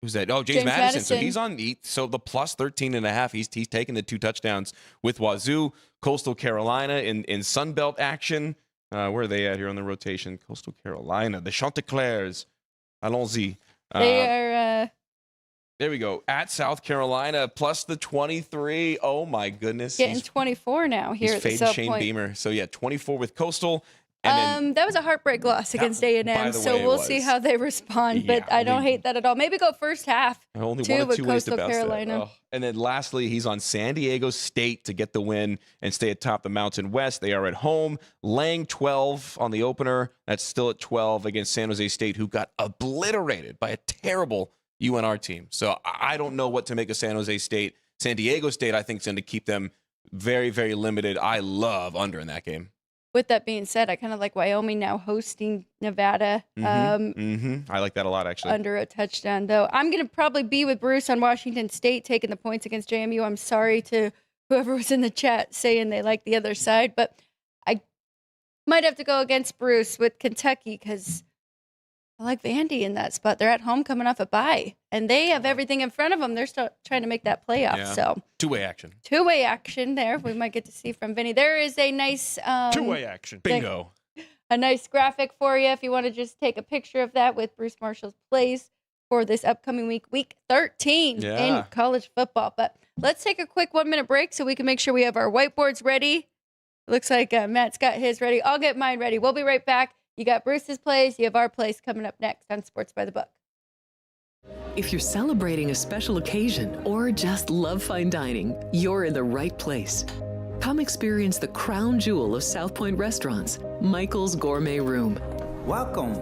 who's that? Oh, James Madison. So he's on so the plus 13.5. He's taking the 2 touchdowns with Wazoo. Coastal Carolina in Sun Belt action. Where are they at here on the rotation? Coastal Carolina, the Chanticleers. Allons-y. They are. There we go. At South Carolina, plus the 23. Oh, my goodness. Getting 24 now here he's at the fading South Shane Point. Beamer. So, yeah, 24 with And then, That was a heartbreak loss against by A&M, the so way, it we'll see was. how they respond. But Yeah, I don't only- hate that at all. Maybe go first half. only too, one of with 2 ways to Coastal bounce Carolina. that. Oh. And then lastly, he's on San Diego State to get the win and stay atop the Mountain West. They are at home, laying 12 on the opener. That's still at 12 against San Jose State, who got obliterated by a terrible UNR team. So I don't know what to make of San Jose State. San Diego State, I think, is going to keep them very, very limited. I love under in that game. With that being said, I kind of like Wyoming now hosting Nevada. I like that a lot, actually. Under a touchdown, though. I'm going to probably be with Bruce on Washington State taking the points against JMU. I'm sorry to whoever was in the chat saying they like the other side, but I might have to go against Bruce with Kentucky because I like Vandy in that spot. They're at home coming off a bye, and they have everything in front of them. They're still trying to make that playoff. Yeah. So Two-way action. two-way action there. We might get to see from Vinny. There is a nice Two-way action. Bingo. a nice graphic for you if you want to just take a picture of that with Bruce Marshall's plays for this upcoming week 13 in college football. But let's take a quick 1-minute break so we can make sure we have our whiteboards ready. Looks like Matt's got his ready. I'll get mine ready. We'll be right back. You got Bruce's plays. You have our plays coming up next on Sports by the Book. If you're celebrating a special occasion or just love fine dining, you're in the right place. Come experience the crown jewel of South Point restaurants, Michael's Gourmet Room. Welcome.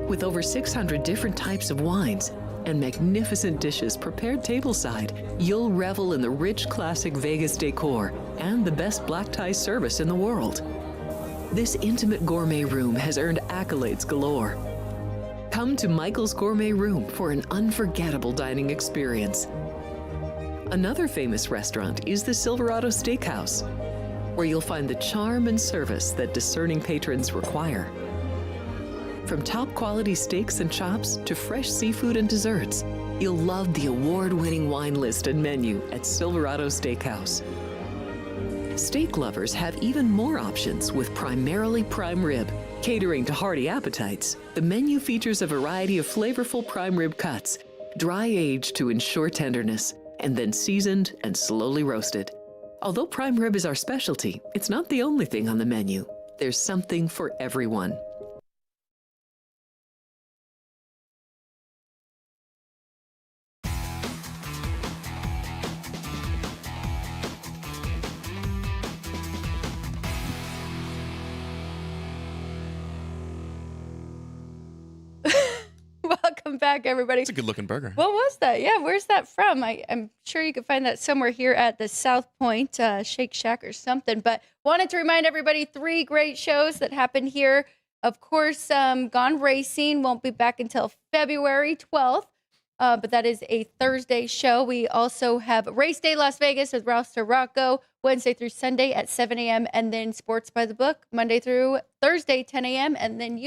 With over 600 different types of wines and magnificent dishes prepared tableside, you'll revel in the rich classic Vegas decor and the best black tie service in the world. This intimate gourmet room has earned accolades galore. Come to Michael's Gourmet Room for an unforgettable dining experience. Another famous restaurant is the Silverado Steakhouse, where you'll find the charm and service that discerning patrons require. From top quality steaks and chops to fresh seafood and desserts, you'll love the award-winning wine list and menu at Silverado Steakhouse. Steak lovers have even more options with primarily prime rib. Catering to hearty appetites, the menu features a variety of flavorful prime rib cuts, dry aged to ensure tenderness, and then seasoned and slowly roasted. Although prime rib is our specialty, it's not the only thing on the menu. There's something for everyone. Welcome back, everybody. It's a good-looking burger. What was that? Yeah, where's that from? I'm sure you could find that somewhere here at the South Point Shake Shack or something. But wanted to remind everybody 3 great shows that happened here. Of course, Gone Racing won't be back until February 12th, but that is a Thursday show. We also have Race Day Las Vegas with Ralph Sirocco, Wednesday through Sunday at 7 a.m., and then Sports by the Book, Monday through Thursday, 10 a.m., and then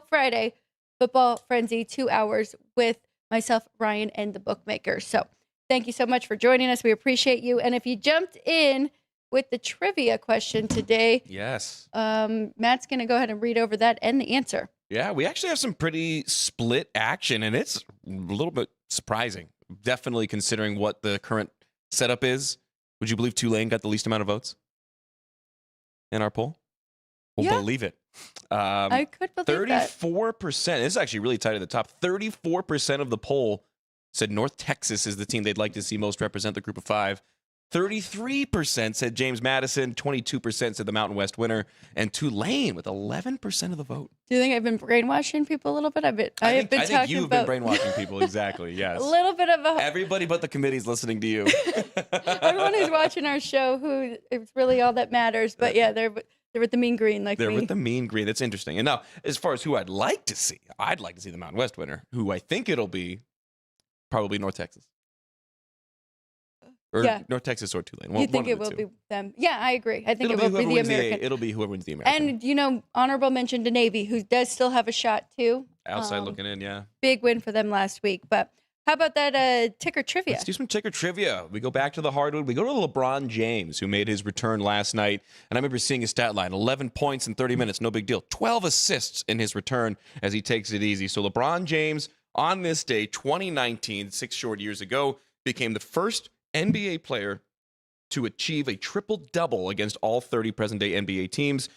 Friday, Football Frenzy, 2 hours with myself, Ryan, and the bookmakers. So thank you so much for joining us. We appreciate you. And if you jumped in with the trivia question today, Yes. Matt's going to go ahead and read over that and the answer. Yeah, we actually have some pretty split action, and it's a little bit surprising. Definitely considering what the current setup is. Would you believe Tulane got the least amount of votes in our poll? We'll believe it. I could believe that. 34%. This is actually really tight at the top. 34% of the poll said North Texas is the team they'd like to see most represent the group of 5. 33% said James Madison. 22% said the Mountain West winner. And Tulane with 11% of the vote. Do you think I've been brainwashing people a little bit? I think you've been brainwashing people. Exactly. Yes. A little bit of a. Everybody but the committee's listening to you. Everyone who's watching our show, who it's really all that matters. But yeah, they're with the mean green like They're me. with the mean green. That's interesting. And now, as far as who I'd like to see the Mountain West winner, who I think it'll be probably North Texas. Or North Texas or Tulane. You think it will be them? Yeah, I agree. I think it will be the American. It'll be whoever wins the American. And, honorable mention to Navy, who does still have a shot, too. Outside looking in, yeah. Big win for them last week. But how about that ticker trivia? Let's do some ticker trivia. We go back to the hardwood. We go to LeBron James, who made his return last night. And I remember seeing his stat line, 11 points in 30 minutes, no big deal. 12 assists in his return as he takes it easy. So LeBron James, on this day, 2019, 6 short years ago, became the first NBA player to achieve a triple-double against all 30 present-day NBA teams.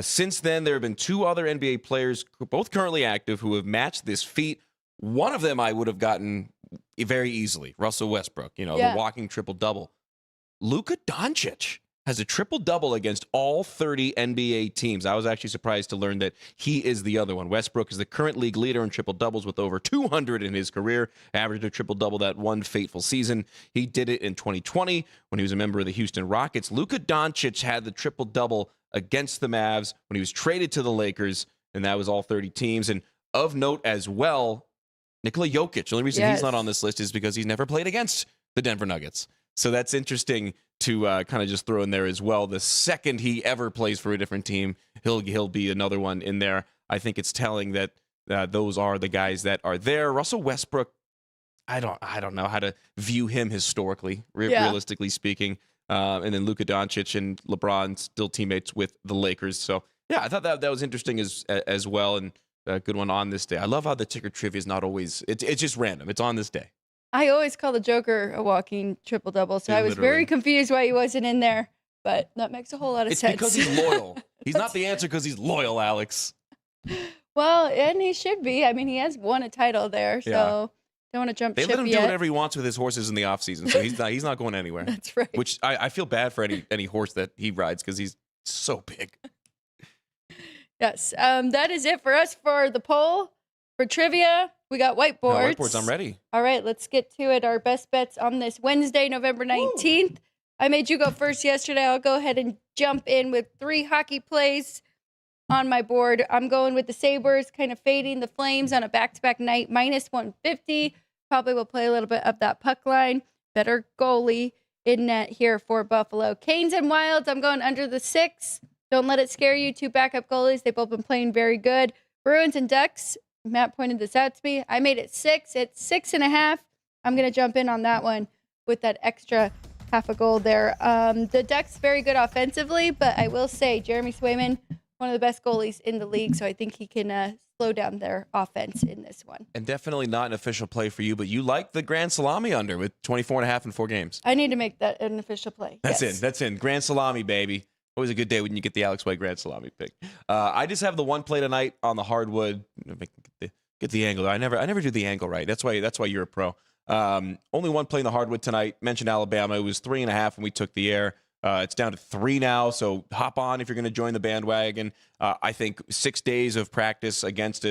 Since then, there have been 2 other NBA players, both currently active, who have matched this feat. One of them I would have gotten very easily, Russell Westbrook, the walking triple-double. Luka Doncic has a triple-double against all 30 NBA teams. I was actually surprised to learn that he is the other one. Westbrook is the current league leader in triple-doubles with over 200 in his career, averaged a triple-double that one fateful season. He did it in 2020 when he was a member of the Houston Rockets. Luka Doncic had the triple-double against the Mavs when he was traded to the Lakers, and that was all 30 teams. And of note as well, Nikola Jokic. The only reason he's not on this list is because he's never played against the Denver Nuggets. So that's interesting to kind of just throw in there as well. The second he ever plays for a different team, he'll be another one in there. I think it's telling that those are the guys that are there. Russell Westbrook, I don't know how to view him historically, realistically speaking. And then Luka Doncic and LeBron still teammates with the Lakers. So Yeah, I thought that was interesting as well, and a good one on this day. I love how the ticker trivia is not always, it's just random. It's on this day. I always call the Joker a walking triple-double, so I was very confused why he wasn't in there, but that makes a whole lot of sense. It's because he's loyal. He's not the answer because he's loyal, Alex. Well, and he should be. I mean, he has won a title there, so don't want to jump ship yet. They let him do whatever he wants with his horses in the offseason, so he's not going anywhere. That's right. Which I feel bad for any horse that he rides because he's so big. Yes, that is it for us for the poll. For trivia, we got whiteboards. Whiteboards, I'm ready. All right, let's get to it. Our best bets on this Wednesday, November 19th. Woo. I made you go first yesterday. I'll go ahead and jump in with 3 hockey plays on my board. I'm going with the Sabres, kind of fading the Flames on a back-to-back night, -150. Probably will play a little bit of that puck line. Better goalie in net here for Buffalo. Canes and Wilds, I'm going under the 6. Don't let it scare you. 2 backup goalies. They've both been playing very good. Bruins and Ducks. Matt pointed this out to me. I made it 6. It's 6.5. I'm going to jump in on that one with that extra half a goal there. The Ducks very good offensively, but I will say Jeremy Swayman, one of the best goalies in the league, so I think he can slow down their offense in this one. And definitely not an official play for you, but you like the Grand Salami under with 24.5 in 4 games. I need to make that an official play. That's in. Grand Salami, baby. Always a good day when you get the Alex White Grand Salami pick. I just have the one play tonight on the hardwood. Get the angle. I never do the angle right. That's why you're a pro. Only one play in the hardwood tonight. Mentioned Alabama. It was 3.5 when we took the air. It's down to 3 now, so hop on if you're going to join the bandwagon. I think 6 days of practice against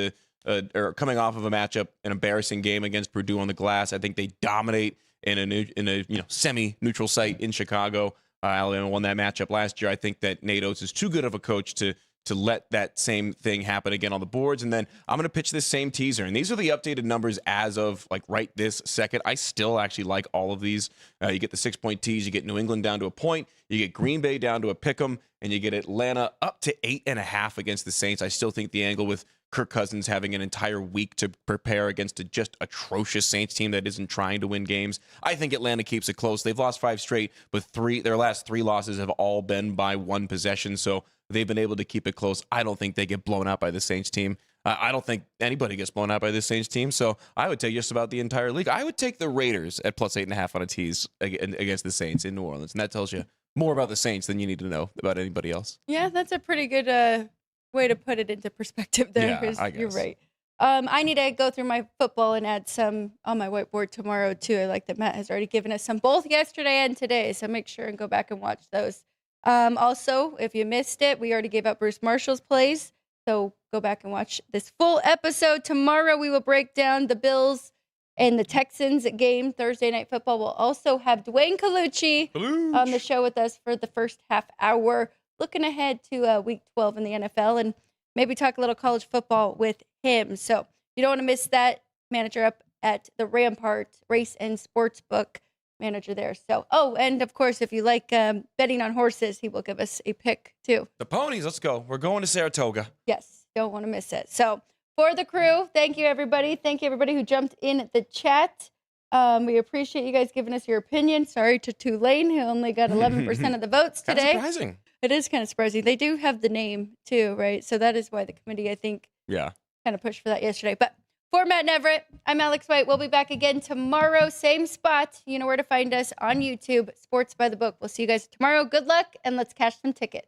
or coming off of a matchup, an embarrassing game against Purdue on the glass. I think they dominate in a semi-neutral site in Chicago. Alabama won that matchup last year. I think that Nate Oates is too good of a coach to let that same thing happen again on the boards. And then I'm going to pitch this same teaser. And these are the updated numbers as of right this second. I still actually like all of these. You get the 6-point tease. You get New England down to a point. You get Green Bay down to a pick 'em. And you get Atlanta up to 8.5 against the Saints. I still think the angle with Kirk Cousins having an entire week to prepare against a just atrocious Saints team that isn't trying to win games. I think Atlanta keeps it close. They've lost 5 straight, but their last 3 losses have all been by 1 possession. So they've been able to keep it close. I don't think they get blown out by the Saints team. I don't think anybody gets blown out by the Saints team. So I would take just about the entire league. I would take the Raiders at +8.5 on a tease against the Saints in New Orleans. And that tells you more about the Saints than you need to know about anybody else. Yeah, that's a pretty good way to put it into perspective there. Yeah, I guess. You're right. I need to go through my football and add some on my whiteboard tomorrow, too. I like that Matt has already given us some both yesterday and today, so make sure and go back and watch those. Also, if you missed it, we already gave out Bruce Marshall's plays, so go back and watch this full episode. Tomorrow, we will break down the Bills and the Texans game. Thursday Night Football will also have Dwayne Colucci on the show with us for the first half hour, looking ahead to Week 12 in the NFL and maybe talk a little college football with him. So you don't want to miss that. Manager up at the Rampart Race and Sportsbook manager there. So, and of course, if you like betting on horses, he will give us a pick too. The ponies, let's go. We're going to Saratoga. Yes, don't want to miss it. So for the crew, thank you, everybody. Thank you, everybody who jumped in the chat. We appreciate you guys giving us your opinion. Sorry to Tulane, who only got 11% of the votes today. That's surprising. It is kind of surprising. They do have the name too, right? So that is why the committee, I think, kind of pushed for that yesterday. But for Matt and Everett, I'm Alex White. We'll be back again tomorrow, same spot. You know where to find us on YouTube, Sports by the Book. We'll see you guys tomorrow. Good luck, and let's cash some tickets.